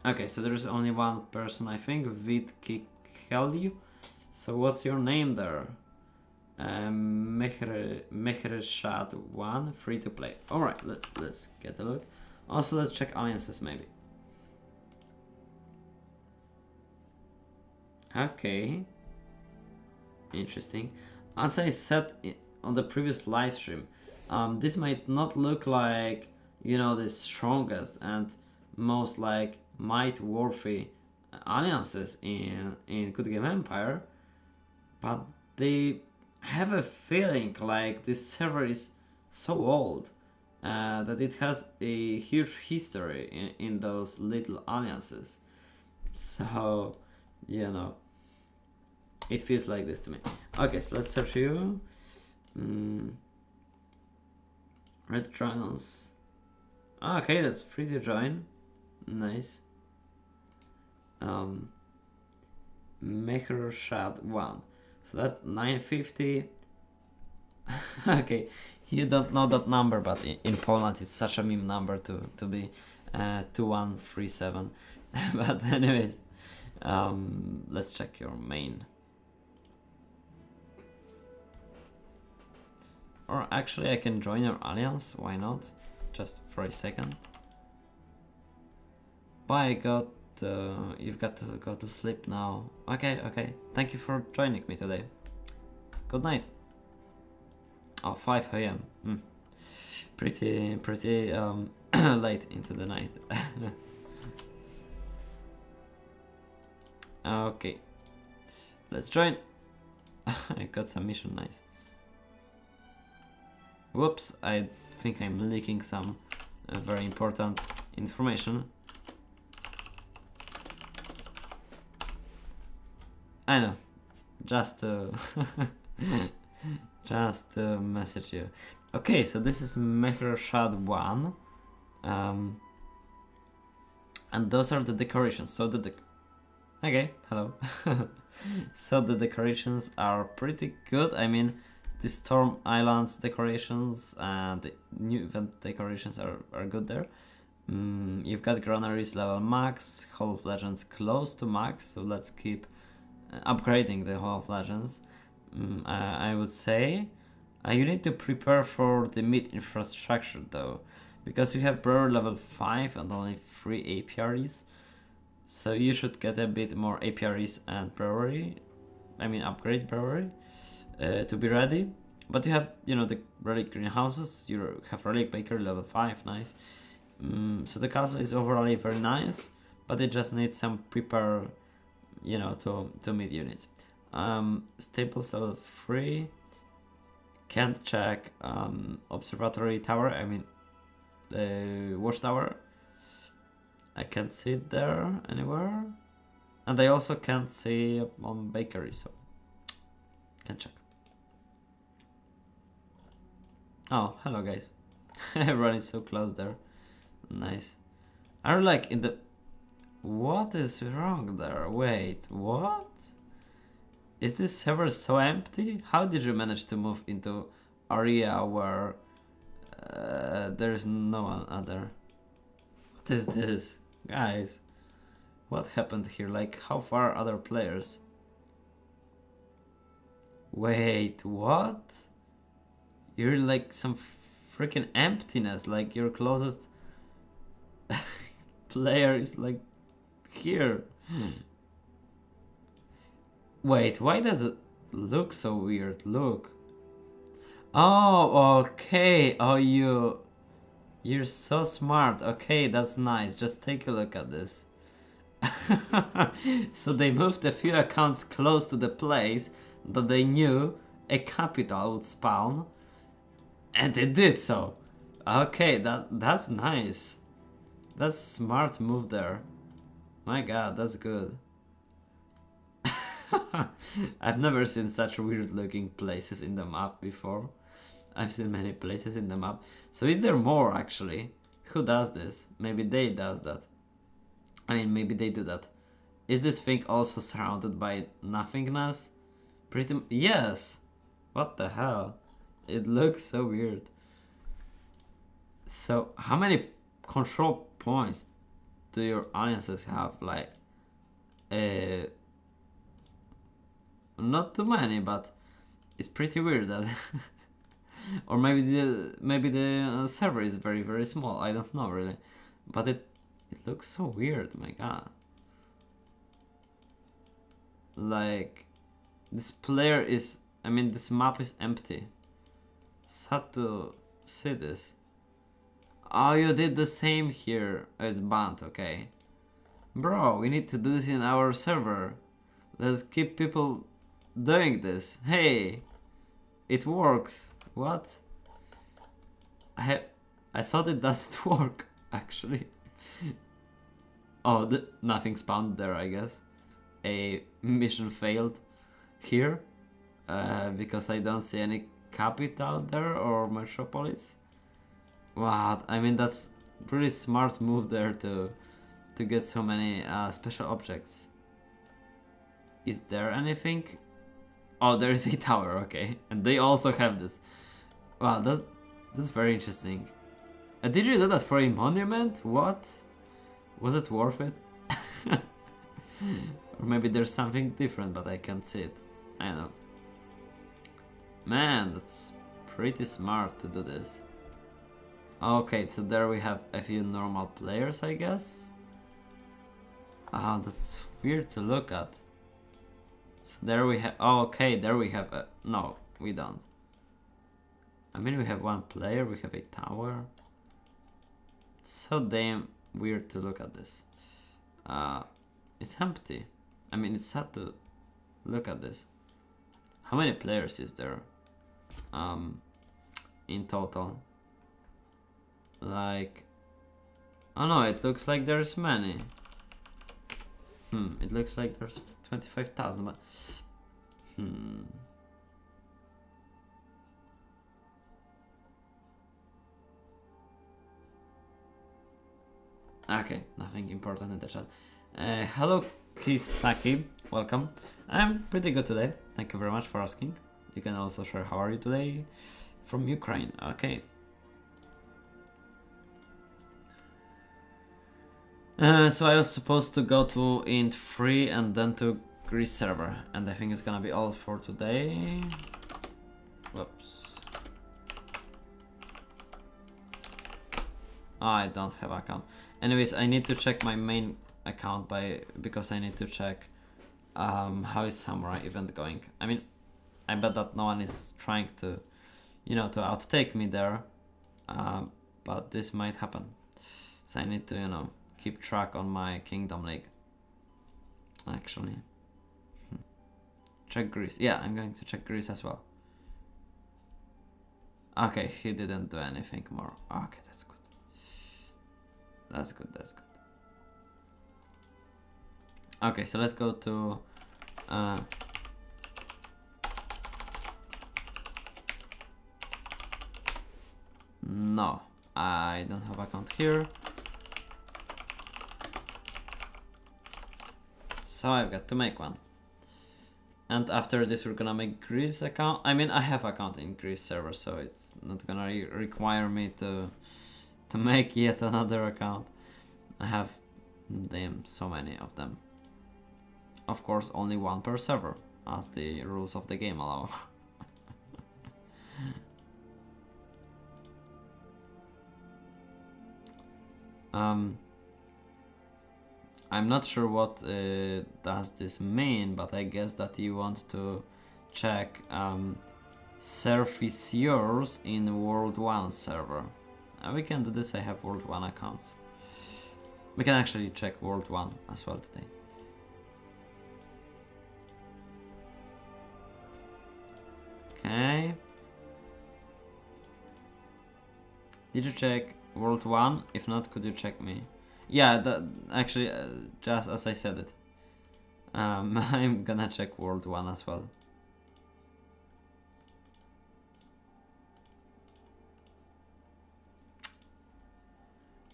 Okay, so there's only one person, I think, Vidkikhelyu. So what's your name there? Mehreshad 1, free to play. Alright, let's get a look. Also, let's check alliances maybe. Okay. Interesting. As I said on the previous live stream, this might not look like, the strongest and most like might-worthy alliances in Good Game Empire, but they have a feeling like this server is so old that it has a huge history in those little alliances. So, it feels like this to me. Okay, so let's search you. Red Dragons. Okay, that's free to join. Nice. Mehreshad 1. So that's 950. Okay, you don't know that number, but in Poland it's such a meme number to be 2137. But anyways, let's check your main. Or actually, I can join your alliance. Why not? Just for a second. Bye, God. You've got to go to sleep now. Okay. Thank you for joining me today. Good night. Oh, 5 a.m. Pretty late into the night. Okay. Let's join. I got some mission, nice. Whoops, I think I'm leaking some very important information. I know, just to just to message you. Okay, so this is Mehreshad 1, and those are the decorations. So okay, hello. So the decorations are pretty good. I mean, the Storm Islands decorations and the new event decorations are good there. You've got granaries level max, Hall of Legends close to max, so let's keep upgrading the Hall of Legends. I would say you need to prepare for the mid infrastructure though, because you have brewer level 5 and only 3 apiaries, so you should get a bit more apiaries and brewery, upgrade brewery to be ready. But you have, the relic greenhouses, you have relic bakery level 5, nice. So the castle is overall very nice, but it just needs some prepare, to mid units. Staples level 3. Can't check observatory tower, watchtower. I can't see it there anywhere. And I also can't see on bakery, so can check. Oh, hello guys. Everyone is so close there. Nice. Are like in the... What is wrong there? Wait, what? Is this server so empty? How did you manage to move into area where there is no one other? What is this? Guys, what happened here? Like, how far are other players? Wait, what? You're like some freaking emptiness, like your closest player is like here. Wait, why does it look so weird? Look. Oh, okay. Oh, you're so smart. Okay, that's nice. Just take a look at this. So they moved a few accounts close to the place that they knew a capital would spawn, and it did so. Okay, that's nice. That's smart move there. My god, that's good. I've never seen such weird looking places in the map before. I've seen many places in the map. So is there more actually? Who does this? Maybe they does that. Maybe they do that. Is this thing also surrounded by nothingness? Yes! What the hell? It looks so weird. So how many control points do your alliances have? Like, not too many, but it's pretty weird that or maybe the server is very, very small. I don't know really, but it looks so weird. My god, like this player is, this map is empty. Sad to see this. Oh, you did the same here. Oh, it's banned. Okay, bro, we need to do this in our server. Let's keep people doing this. Hey, it works. What? I thought it doesn't work actually. Oh, nothing spawned there, I guess. A mission failed here because I don't see any capital there or metropolis. What? That's pretty smart move there to get so many special objects. Is there anything? Oh, there is a tower, okay. And they also have this. Wow, that's very interesting. Did you do that for a monument? What? Was it worth it? Or maybe there's something different, but I can't see it. I don't know. Man, that's pretty smart to do this. Okay, so there we have a few normal players, I guess. Ah, that's weird to look at. So there we have, oh, okay, there we have a, no, we don't. We have one player, we have a tower. So damn weird to look at this. It's empty. It's sad to look at this. How many players is there? In total? Like, oh no, it looks like there's many. It looks like there's 25,000, but okay, nothing important in the chat. Hello Kisaki, welcome. I'm pretty good today, thank you very much for asking. you can also share how are you today from Ukraine. Okay. So I was supposed to go to int 3 and then to Greece server, and I think it's gonna be all for today. Whoops. Oh, I don't have account. Anyways, I need to check my main account because I need to check how is Samurai event going. I mean, I bet that no one is trying to, to outtake me there, but this might happen. So I need to, keep track on my Kingdom League. Actually, check Greece. Yeah, I'm going to check Greece as well. Okay, he didn't do anything more. Okay, that's good. That's good. Okay, so let's go to no, I don't have account here. So I've got to make one. And after this we're gonna make Greece account. I mean, I have account in Greece server, so it's not gonna require me to make yet another account. I have so many of them. Of course, only one per server, as the rules of the game allow. I'm not sure what does this mean, but I guess that you want to check serviceurs in World 1 server. We can do this. I have World 1 accounts. We can actually check World 1 as well today. Okay. Did you check World 1? If not, could you check me? Yeah, that actually, just as I said it. I'm gonna check World 1 as well.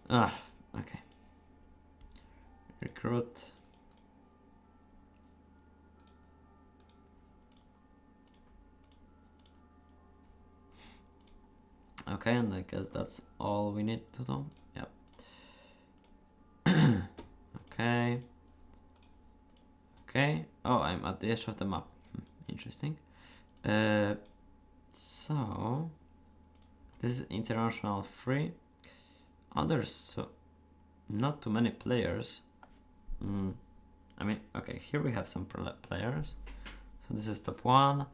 Okay. Recruit. Okay, and I guess that's all we need to do. Yep. Okay. Okay. Oh, I'm at the edge of the map. Interesting. So this is international free. There's not too many players. I mean, okay, here we have some players. So this is top 1,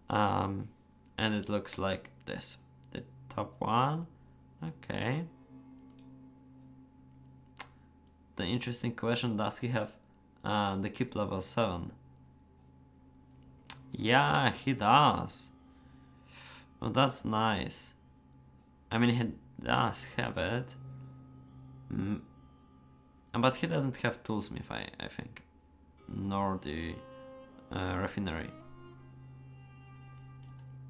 and it looks like this. The top 1. Okay. The interesting question, does he have the keep level 7? Yeah, he does. Oh, that's nice. I mean, he does have it. But he doesn't have Toolsmith, I think. Nor the Refinery.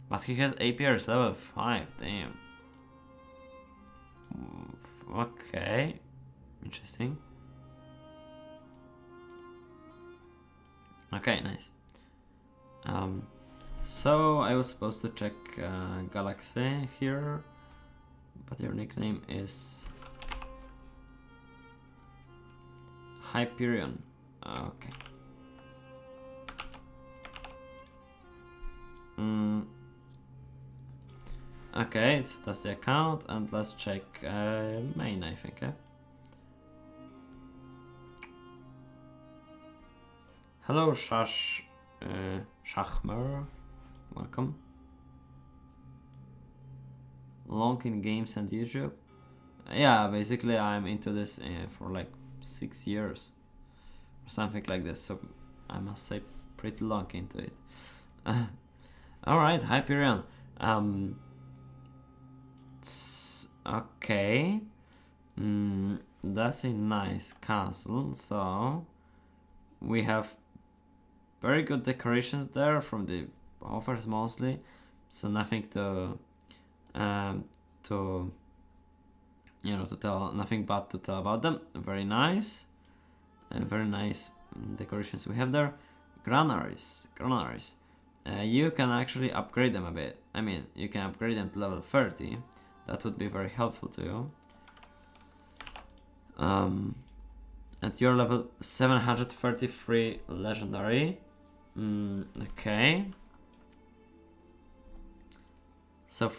But he has APRs level 5, damn. Okay. Interesting. Okay, nice. So I was supposed to check Galaxy here, but your nickname is Hyperion. Okay. Okay, so that's the account, and let's check main, I think. Hello, Shachmer. Welcome. Long in games and YouTube. Yeah, basically I'm into this for like 6 years or something like this, so I must say pretty long into it. Alright, Hyperion. Okay. That's a nice castle, so we have very good decorations there from the offers mostly, so nothing to tell, nothing bad to tell about them. Very nice, very nice decorations we have there. Granaries. you can actually upgrade them a bit. I mean, you can upgrade them to level 30. That would be very helpful to you. At your level 733 legendary. Okay. So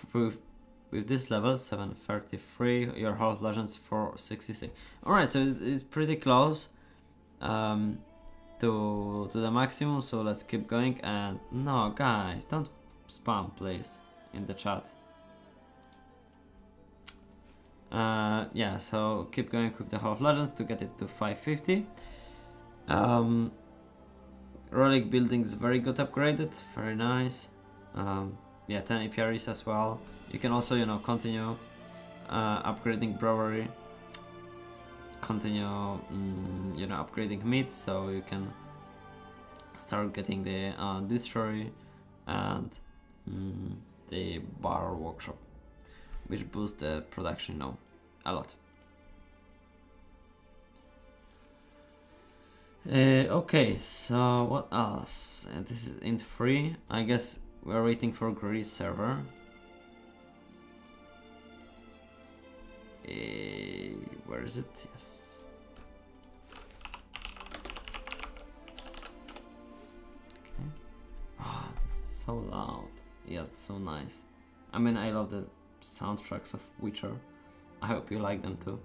with this level 733, your Hall of Legends 466. Alright, so it's pretty close to the maximum, so let's keep going. And no, guys, don't spam please in the chat. Yeah, so keep going with the Hall of Legends to get it to 550. Relic building is very good upgraded, very nice. Yeah, 10 APRs as well. You can also, you know, continue upgrading brewery, continue, you know, upgrading meat, so you can start getting the distillery and the bar workshop, which boosts the production, you know, a lot. Okay, so what else? This is int 3. I guess we're waiting for Greece server. Where is it? Yes. Okay. Oh, it's so loud. Yeah, it's so nice. I mean, I love the soundtracks of Witcher. I hope you like them too.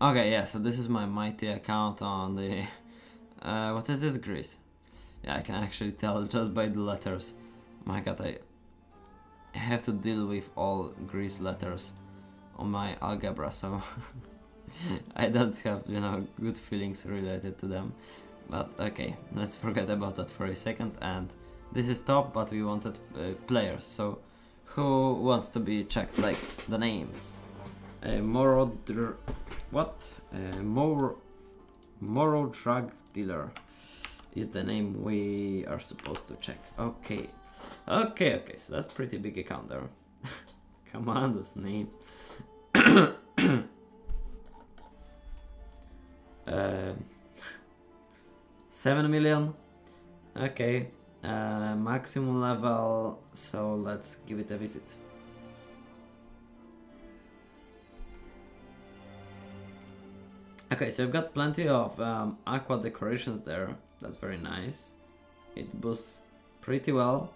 Okay, yeah, so this is my mighty account on the... what is this, Greece? Yeah, I can actually tell just by the letters. My god, I have to deal with all Greece letters on my algebra, so... I don't have, you know, good feelings related to them. But okay, let's forget about that for a second. And this is top, but we wanted players, so... Who wants to be checked, like, the names? Moro Drug Dealer is the name we are supposed to check. Okay, so that's pretty big account there. Come on, those names. 7 million. Okay, maximum level, so let's give it a visit. Okay, so I've got plenty of aqua decorations there. That's very nice. It boosts pretty well.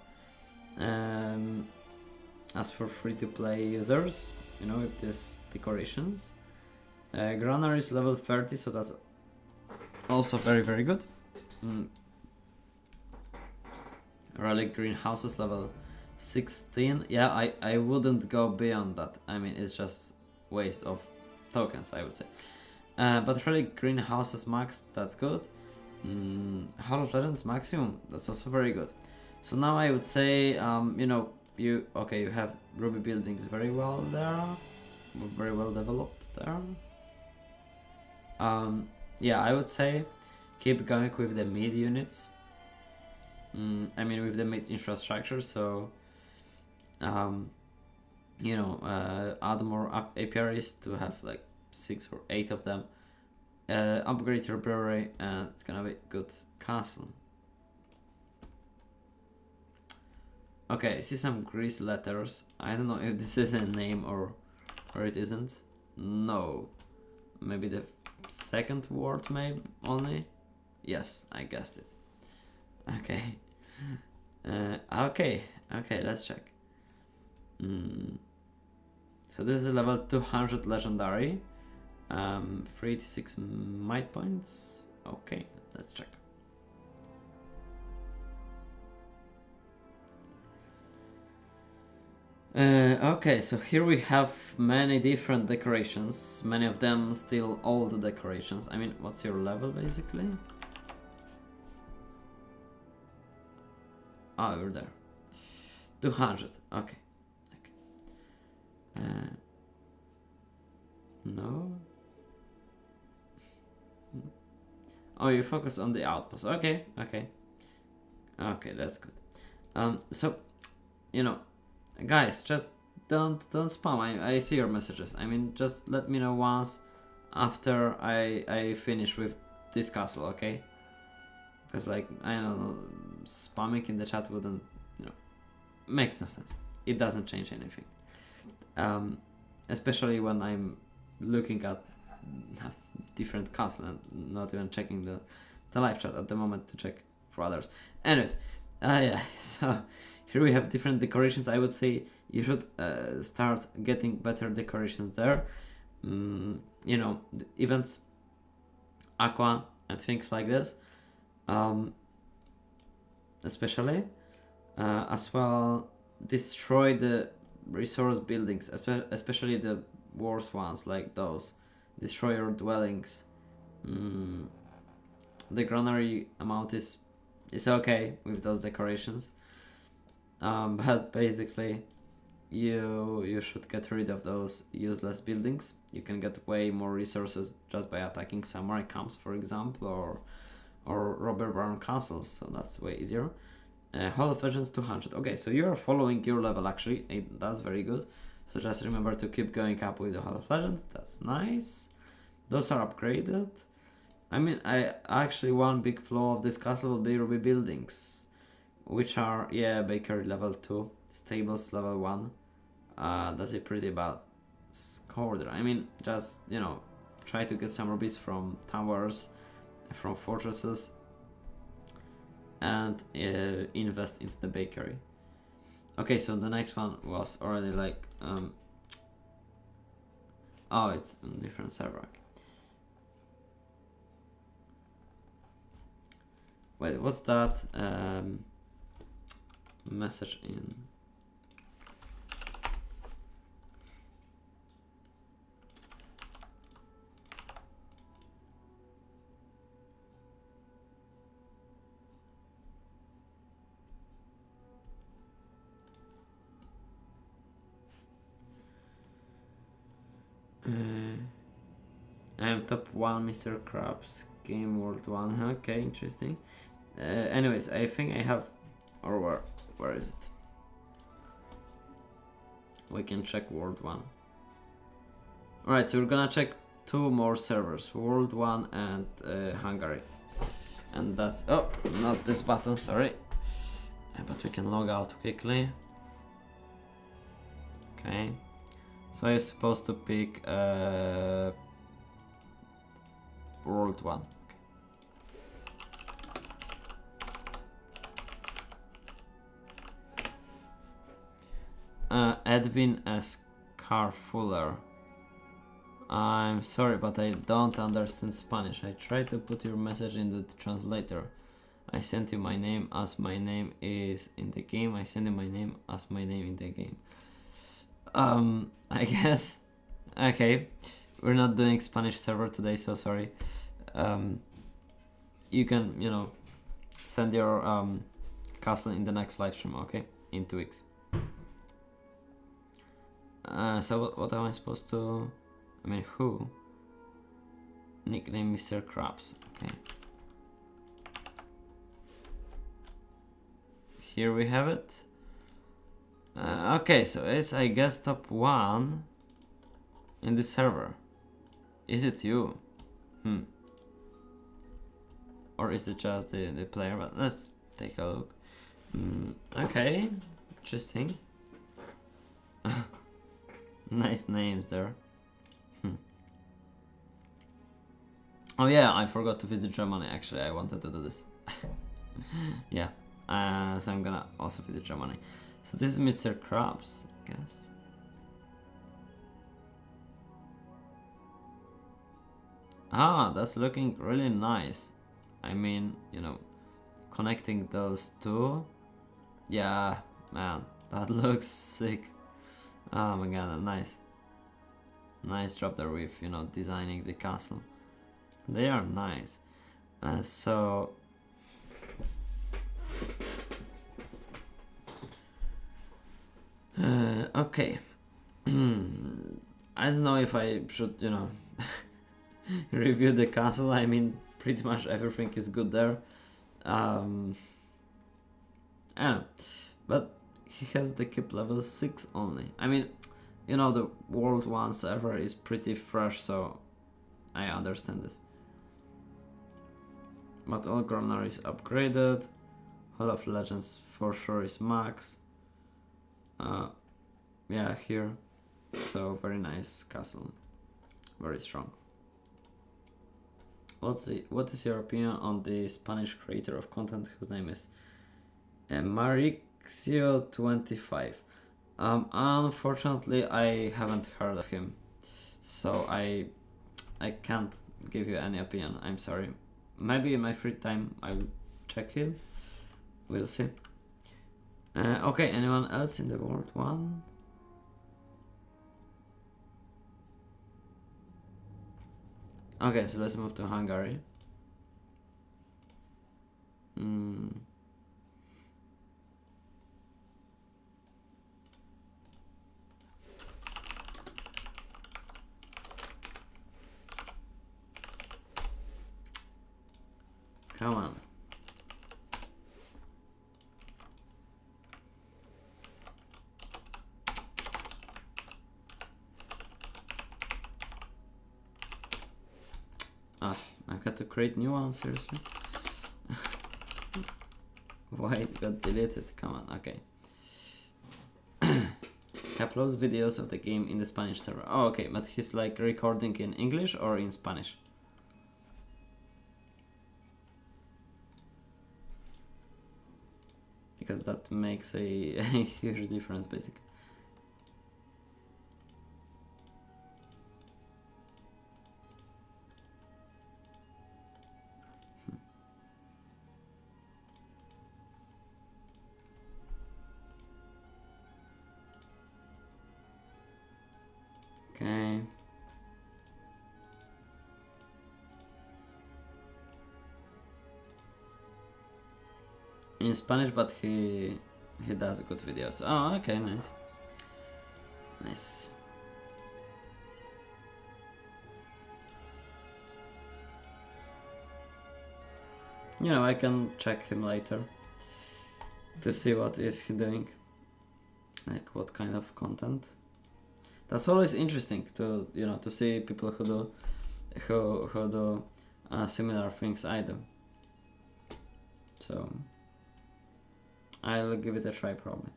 As for free-to-play users, you know, with these decorations. Granary is level 30, so that's also very, very good. Relic greenhouses level 16. Yeah, I wouldn't go beyond that. I mean, it's just waste of tokens, I would say. But Relic greenhouses max, that's good. Hall of Legends maximum, that's also very good. So now I would say, you know, you have Ruby buildings very well there, very well developed there. Yeah, I would say keep going with the mid units. I mean, with the mid infrastructure. So, you know, add more apiaries to have like 6 or 8 of them. Upgrade your brewery, and it's gonna be a good castle. Okay, I see some Greece letters. I don't know if this is a name or it isn't. No, maybe the second word, maybe only. Yes, I guessed it. Okay. Okay, let's check. So this is a level 200 legendary. 386 might points. Okay, let's check. Okay, so here we have many different decorations. Many of them still old decorations. I mean, what's your level basically? Oh, you're there. 200. Okay. No. Oh, you focus on the outpost. Okay, that's good. So, you know, guys, just don't spam. I see your messages. I mean, just let me know once after I finish with this castle, okay? Because like I don't know, spamming in the chat wouldn't, makes no sense. It doesn't change anything. Especially when I'm looking at different castle and not even checking the live chat at the moment to check for others. Anyways, yeah. So here we have different decorations. I would say you should start getting better decorations there. The events, aqua, and things like this. Especially, as well, destroy the resource buildings, especially the worst ones like those. Destroy your dwellings. The granary amount is okay with those decorations, but basically you should get rid of those useless buildings. You can get way more resources just by attacking samurai camps, for example, or robber baron castles, so that's way easier. Hall of Legends 200. Okay, so you're following your level actually. That's very good. So just remember to keep going up with the Hall of Legends. That's nice. Those are upgraded. I mean, actually one big flaw of this castle will be ruby buildings, which are bakery level 2, stables level 1. That's a pretty bad score there. I mean, just try to get some rubies from towers, from fortresses, and invest into the bakery. Okay, so the next one was already like oh, it's a different server. Okay. Wait, what's that message in? I am top 1 Mr. Krabs Game World 1. Okay, interesting. Anyways, I think I have, or where is it? We can check World 1. Alright, so we're gonna check 2 more servers, World 1 and Hungary. And that's, oh, not this button, sorry. But we can log out quickly. Okay. So you're supposed to pick World 1. Edwin S. Carfuller. I'm sorry, but I don't understand Spanish. I tried to put your message in the translator. I sent you my name as my name is in the game. I sent you my name as my name in the game. I guess. Okay. We're not doing Spanish server today, so sorry. You can, send your castle in the next live stream, okay? In 2 weeks. So what am I supposed to... I mean, who? Nickname Mr. Krabs. Okay. Here we have it. Okay, so it's, I guess, top 1 in the server. Is it you? Or is it just the player? But let's take a look. Okay, interesting. Nice names there. Oh yeah, I forgot to visit Germany. Actually, I wanted to do this. Yeah, so I'm gonna also visit Germany. So this is Mr. Krabs, I guess. Ah, that's looking really nice. I mean, connecting those two. Yeah, man, that looks sick. Oh my god, nice. Nice job there with, designing the castle. They are nice. So... okay. I don't know if I should, review the castle. I mean, pretty much everything is good there. I don't know. But he has the keep level 6 only. I mean, you know, the World 1 server is pretty fresh, so I understand this. But all corner is upgraded. Hall of Legends for sure is max. Yeah, here. So very nice castle. Very strong. What is your opinion on the Spanish creator of content whose name is Marixio25? Unfortunately, I haven't heard of him, so I can't give you any opinion. I'm sorry. Maybe in my free time I will check him. We'll see. Okay, anyone else in the World 1? Okay, so let's move to Hungary. Come on. I've got to create new one, seriously? Why it got deleted? Come on, okay. He uploads videos of the game in the Spanish server. Oh, okay, but he's like recording in English or in Spanish? Because that makes a huge difference, basically. Okay. In Spanish, but he does good videos. Oh, okay, nice. Nice. You know, I can check him later to see what is he doing, like what kind of content. That's always interesting to, you know, to see people who do similar things I do. So I'll give it a try probably.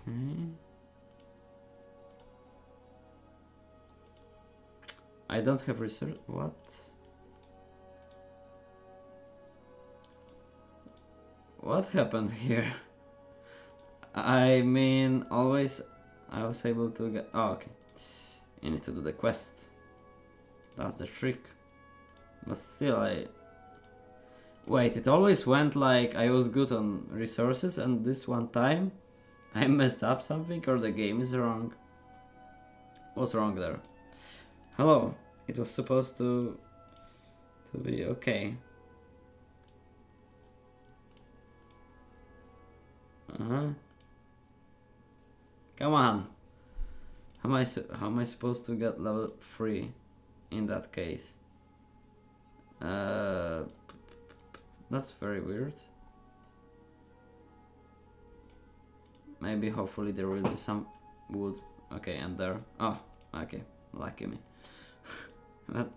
Okay. I don't have research. What? What happened here? I mean, always I was able to get. Oh, okay. You need to do the quest. That's the trick. But still, wait. It always went like I was good on resources, and this one time I messed up something, or the game is wrong. What's wrong there? Hello. It was supposed to be okay. Come on. How am I supposed to get level 3 in that case? That's very weird. Maybe hopefully there will be some wood. Okay, and there. Oh, okay. Lucky me. But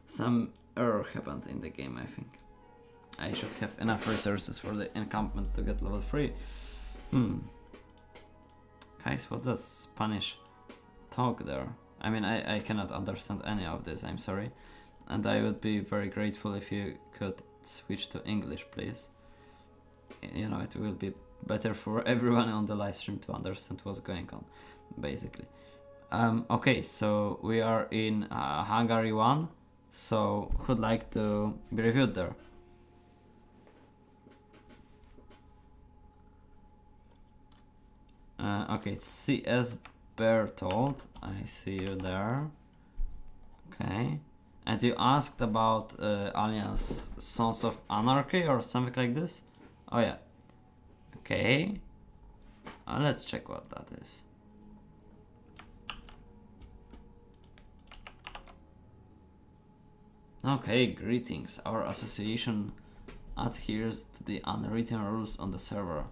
some error happened in the game, I think. I should have enough resources for the encampment to get level 3. Guys, what does Spanish talk there? I mean, I cannot understand any of this, I'm sorry. And I would be very grateful if you could switch to English, please. You know, it will be better for everyone on the live stream to understand what's going on, basically. Okay, so we are in Hungary 1, so who'd like to be reviewed there? Okay, CS Bertold, I see you there. Okay, and you asked about Alliance Sons of Anarchy or something like this? Oh yeah, okay. Let's check what that is. Okay, greetings. Our association adheres to the unwritten rules on the server.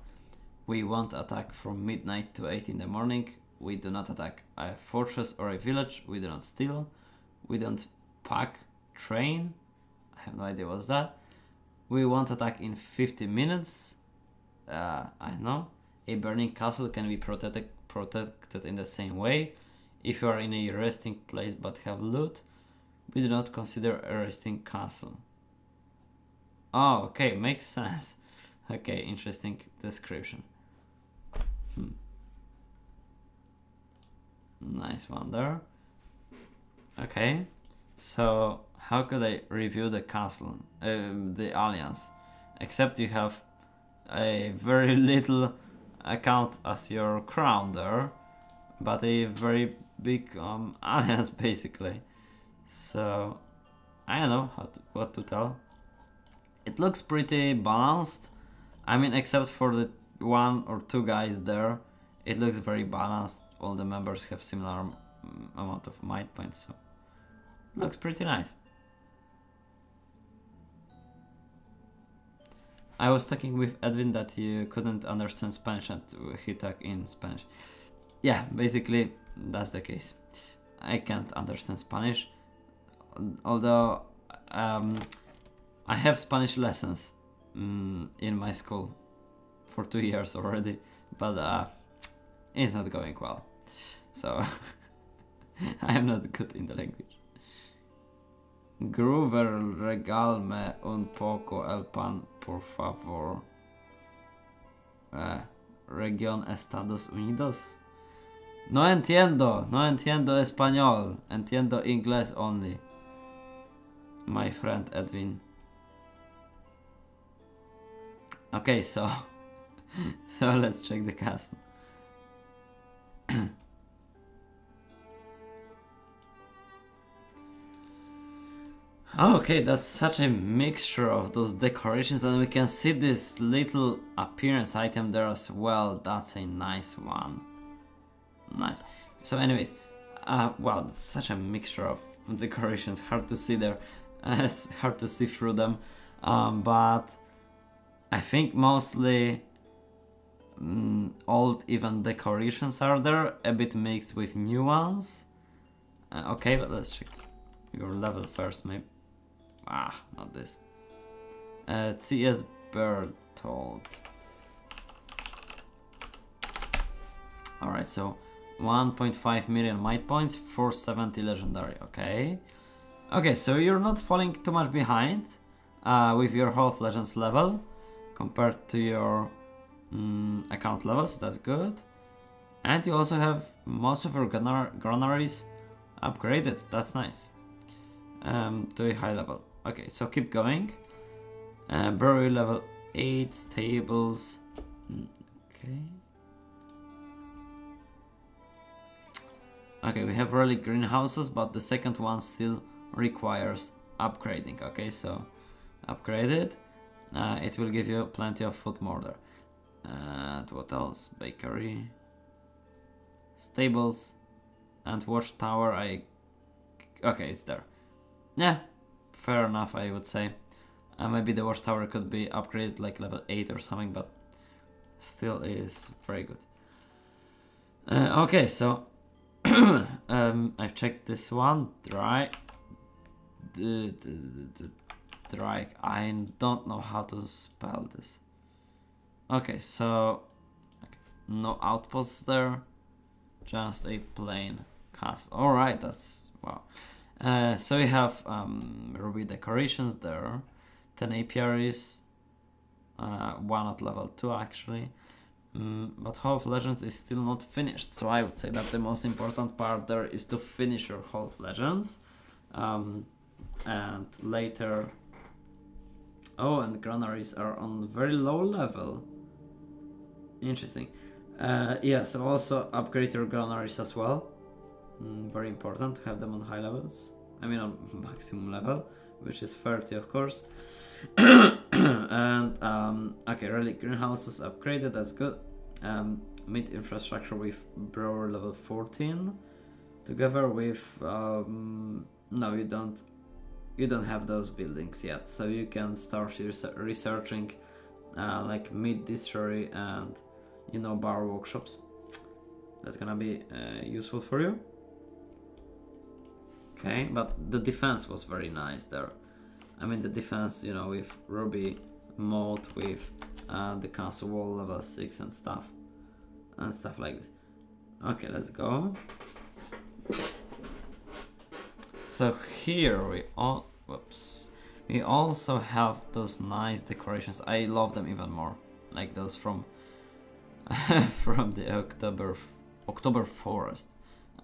We won't attack from midnight to 8 in the morning. We do not attack a fortress or a village. We do not steal. We don't pack train. I have no idea what's that. We won't attack in 50 minutes. I know. A burning castle can be protected in the same way. If you are in a resting place but have loot, we do not consider a resting castle. Oh, okay, makes sense. Okay, interesting description. Nice one there. Okay, so how could I review the castle, the alliance? Except you have a very little account as your crown there, but a very big alliance basically. So I don't know what to tell. It looks pretty balanced. I mean, except for the 1 or 2 guys there, it looks very balanced. All the members have similar amount of might points, so looks pretty nice. I was talking with Edwin that you couldn't understand Spanish and he talked in Spanish. Yeah, basically that's the case. I can't understand Spanish, although I have Spanish lessons in my school for 2 years already, but it's not going well. So I am not good in the language. Groover, regálme un poco el pan, por favor. Región Estados Unidos. No entiendo español. Entiendo inglés only. My friend Edwin. Okay, so let's check the castle. Okay, that's such a mixture of those decorations, and we can see this little appearance item there as well. That's a nice one. Nice. So anyways, wow, that's such a mixture of decorations. Hard to see there. It's hard to see through them. But I think mostly old even decorations are there, a bit mixed with new ones. Okay, but let's check your level first, maybe. Not this. CS Bertold. Alright, so 1.5 million might points, 470 legendary. Okay, so you're not falling too much behind with your Hall of Legends level compared to your account levels. That's good. And you also have most of your granaries upgraded. That's nice. To a high level. Okay, so keep going. Brewery level 8, stables. Okay, we have early greenhouses, but the second one still requires upgrading. Okay, so upgrade it. It will give you plenty of food more there. And what else? Bakery, stables, and watchtower. Okay, it's there. Yeah, fair enough, I would say. Maybe the watchtower could be upgraded like level 8 or something, but still is very good. Okay, so I've checked this one. Dry. Dry. I don't know how to spell this. Okay, so no outposts there, just a plain castle. Alright, that's wow. So we have ruby decorations there, 10 apiaries, 1 at level 2 actually, but Hall of Legends is still not finished, so I would say that the most important part there is to finish your Hall of Legends, and later... Oh, and granaries are on very low level. Interesting. Yeah, so also upgrade your granaries as well. Very important to have them on high levels. I mean on maximum level, which is 30 of course. And okay, really greenhouses upgraded, that's good. mid infrastructure with brewer level 14, together with no, you don't have those buildings yet, so you can start researching like mid distillery and bar workshops. That's gonna be useful for you. Okay, but the defense was very nice there. I mean, the defense, with Ruby mode, with the castle wall level 6 and stuff like this. Okay, let's go. So here we also have those nice decorations. I love them even more, like those from from the October Forest,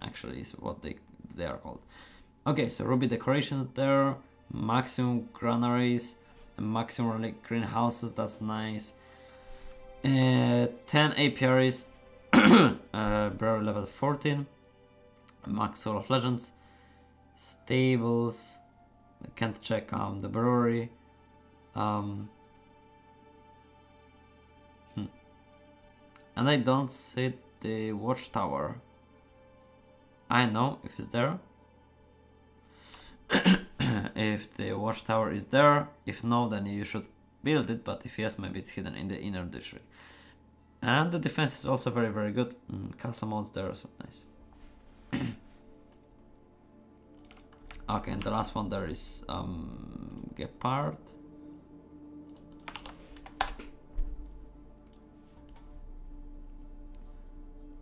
actually is what they are called. Okay, so Ruby decorations there, maximum granaries, maximum greenhouses, that's nice. 10 apiaries, brewery level 14, max Soul of Legends, stables, I can't check the brewery. And I don't see the watchtower. I know if it's there. If the watchtower is there, if no, then you should build it, but if yes, maybe it's hidden in the inner district. And the defense is also very, very good. Castle modes there, so nice. Okay, and the last one there is Gepard.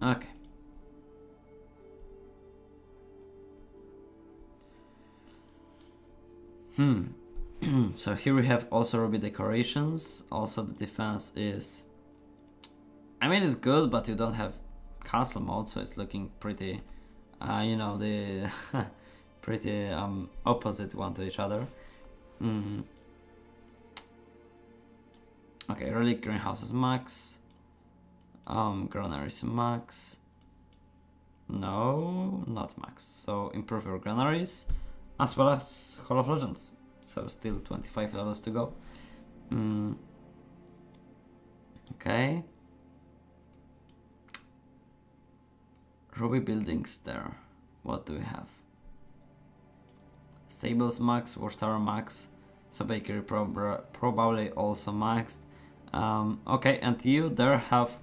Okay. So here we have also Ruby decorations. Also the defense is, I mean, it's good, but you don't have castle mode, so it's looking pretty, the pretty opposite one to each other. Okay, relic greenhouses max. Granaries max. No, not max. So improve your granaries as well as Hall of Legends. So still 25 levels to go. Okay. Ruby buildings there. What do we have? Stables max, watchtower max. So bakery probably also maxed. Okay, and you there have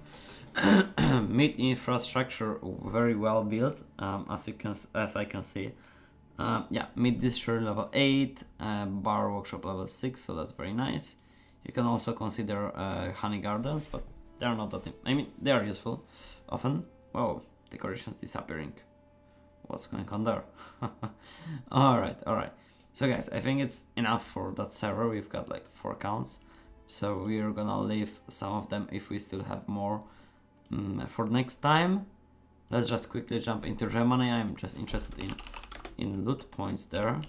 mid infrastructure very well built, as I can see. Yeah, mid district level 8, bar workshop level 6, so that's very nice. You can also consider honey gardens, but they're not that. I mean, they are useful often. Whoa, decorations disappearing. What's going on there? Alright. So guys, I think it's enough for that server. We've got like 4 counts. So we're gonna leave some of them if we still have more for next time. Let's just quickly jump into Germany. I'm just interested in loot points there.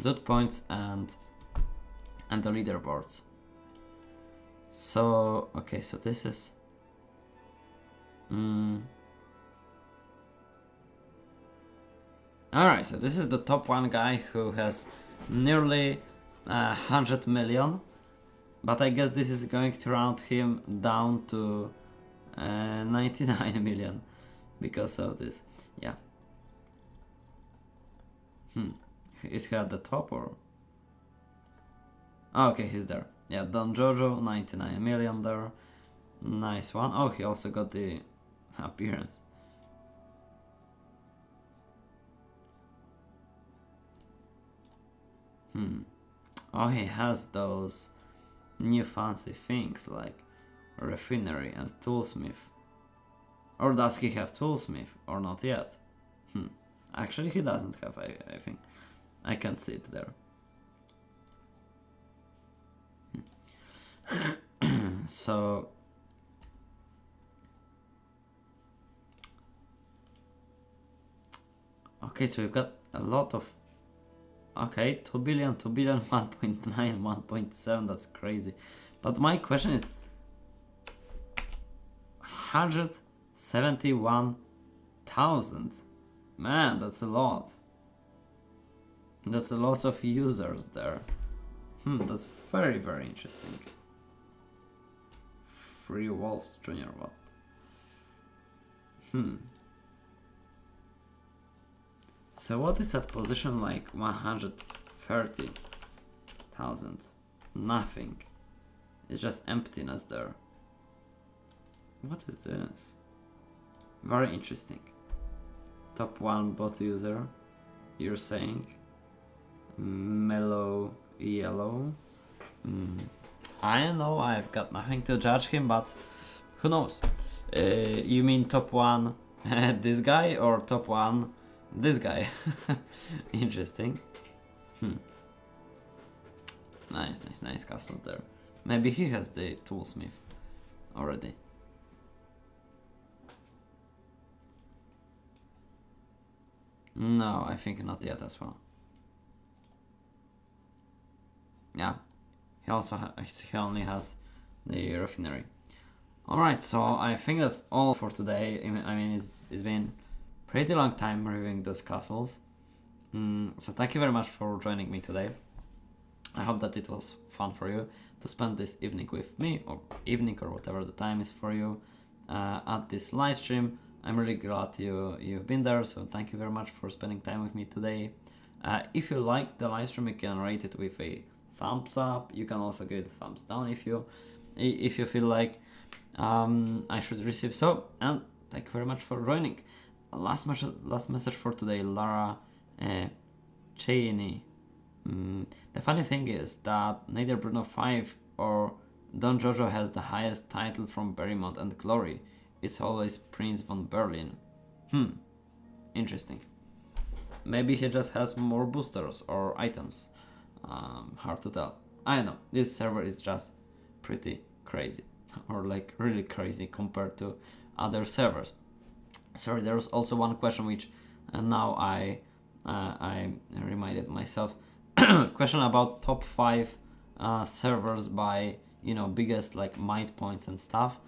Loot points and the leaderboards. So okay, so this is alright, so this is the top one guy who has nearly 100 million, but I guess this is going to round him down to 99 million because of this. Yeah. Is he at the top or? Oh, okay, he's there. Yeah, Don Jojo, 99 million there. Nice one. Oh, he also got the appearance. Oh, he has those new fancy things like refinery and toolsmith. Or does he have toolsmith or not yet? Actually, he doesn't have, I think. I can see it there. So okay, so we've got a lot of, okay, 2 billion, 1.9, 1.7, that's crazy. But my question is 171,000. Man, that's a lot. That's a lot of users there. That's very, very interesting. Free Wolves Junior, what? So what is that position like 130,000? Nothing. It's just emptiness there. What is this? Very interesting. Top 1 bot user, you're saying? Mellow Yellow. I don't know, I've got nothing to judge him, but who knows? You mean top 1 this guy or top 1 this guy? Interesting. Nice castles there. Maybe he has the toolsmith already. No, I think not yet as well. Yeah, he only has the refinery. Alright, so I think that's all for today. I mean, it's been pretty long time reviewing those castles. So thank you very much for joining me today. I hope that it was fun for you to spend this evening with me, or evening, or whatever the time is for you, at this live stream. I'm really glad you've been there, so thank you very much for spending time with me today. If you like the live stream, you can rate it with a thumbs up. You can also give it a thumbs down if you feel like I should receive so. And thank you very much for joining. Last message for today, Lara Cheney. The funny thing is that neither Bruno 5 or Don Jojo has the highest title from Berrymont and Glory. It's always Prince von Berlin. Interesting. Maybe he just has more boosters or items. Hard to tell. I don't know. This server is just pretty crazy. Or like really crazy compared to other servers. Sorry, there was also one question which now I reminded myself. Question about top 5 servers by, biggest like might points and stuff.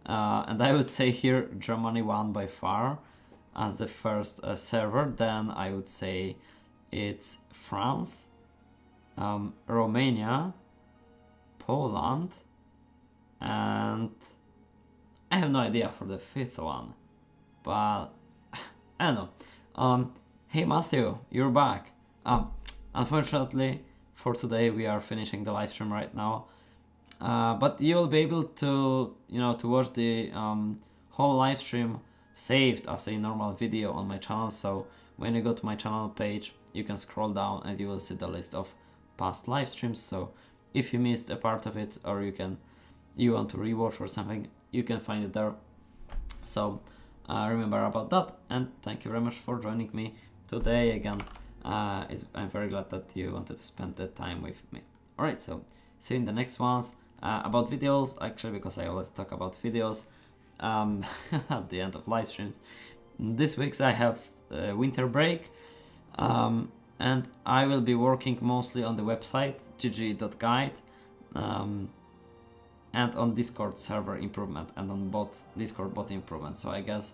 And I would say here Germany won by far as the first server. Then I would say it's France, Romania, Poland, and I have no idea for the 5th one, but I don't know. Hey Matthew, you're back. Unfortunately for today we are finishing the live stream right now, but you'll be able to to watch the whole live stream saved as a normal video on my channel. So when you go to my channel page, you can scroll down and you will see the list of past live streams. So if you missed a part of it, or you want to rewatch or something, you can find it there. So remember about that, and thank you very much for joining me today again. I'm very glad that you wanted to spend the time with me. Alright, so see you in the next ones. About videos, actually, because I always talk about videos at the end of live streams. This week's I have winter break, and I will be working mostly on the website gg.guide, and on Discord server improvement, and on Discord bot improvement. So I guess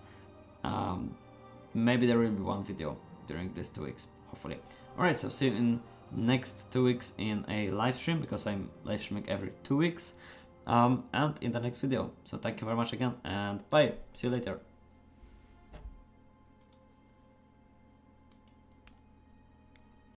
maybe there will be one video during these 2 weeks, hopefully. Alright, so see you in next 2 weeks in a live stream, because I'm live streaming every 2 weeks, and in the next video. So thank you very much again, and bye, see you later.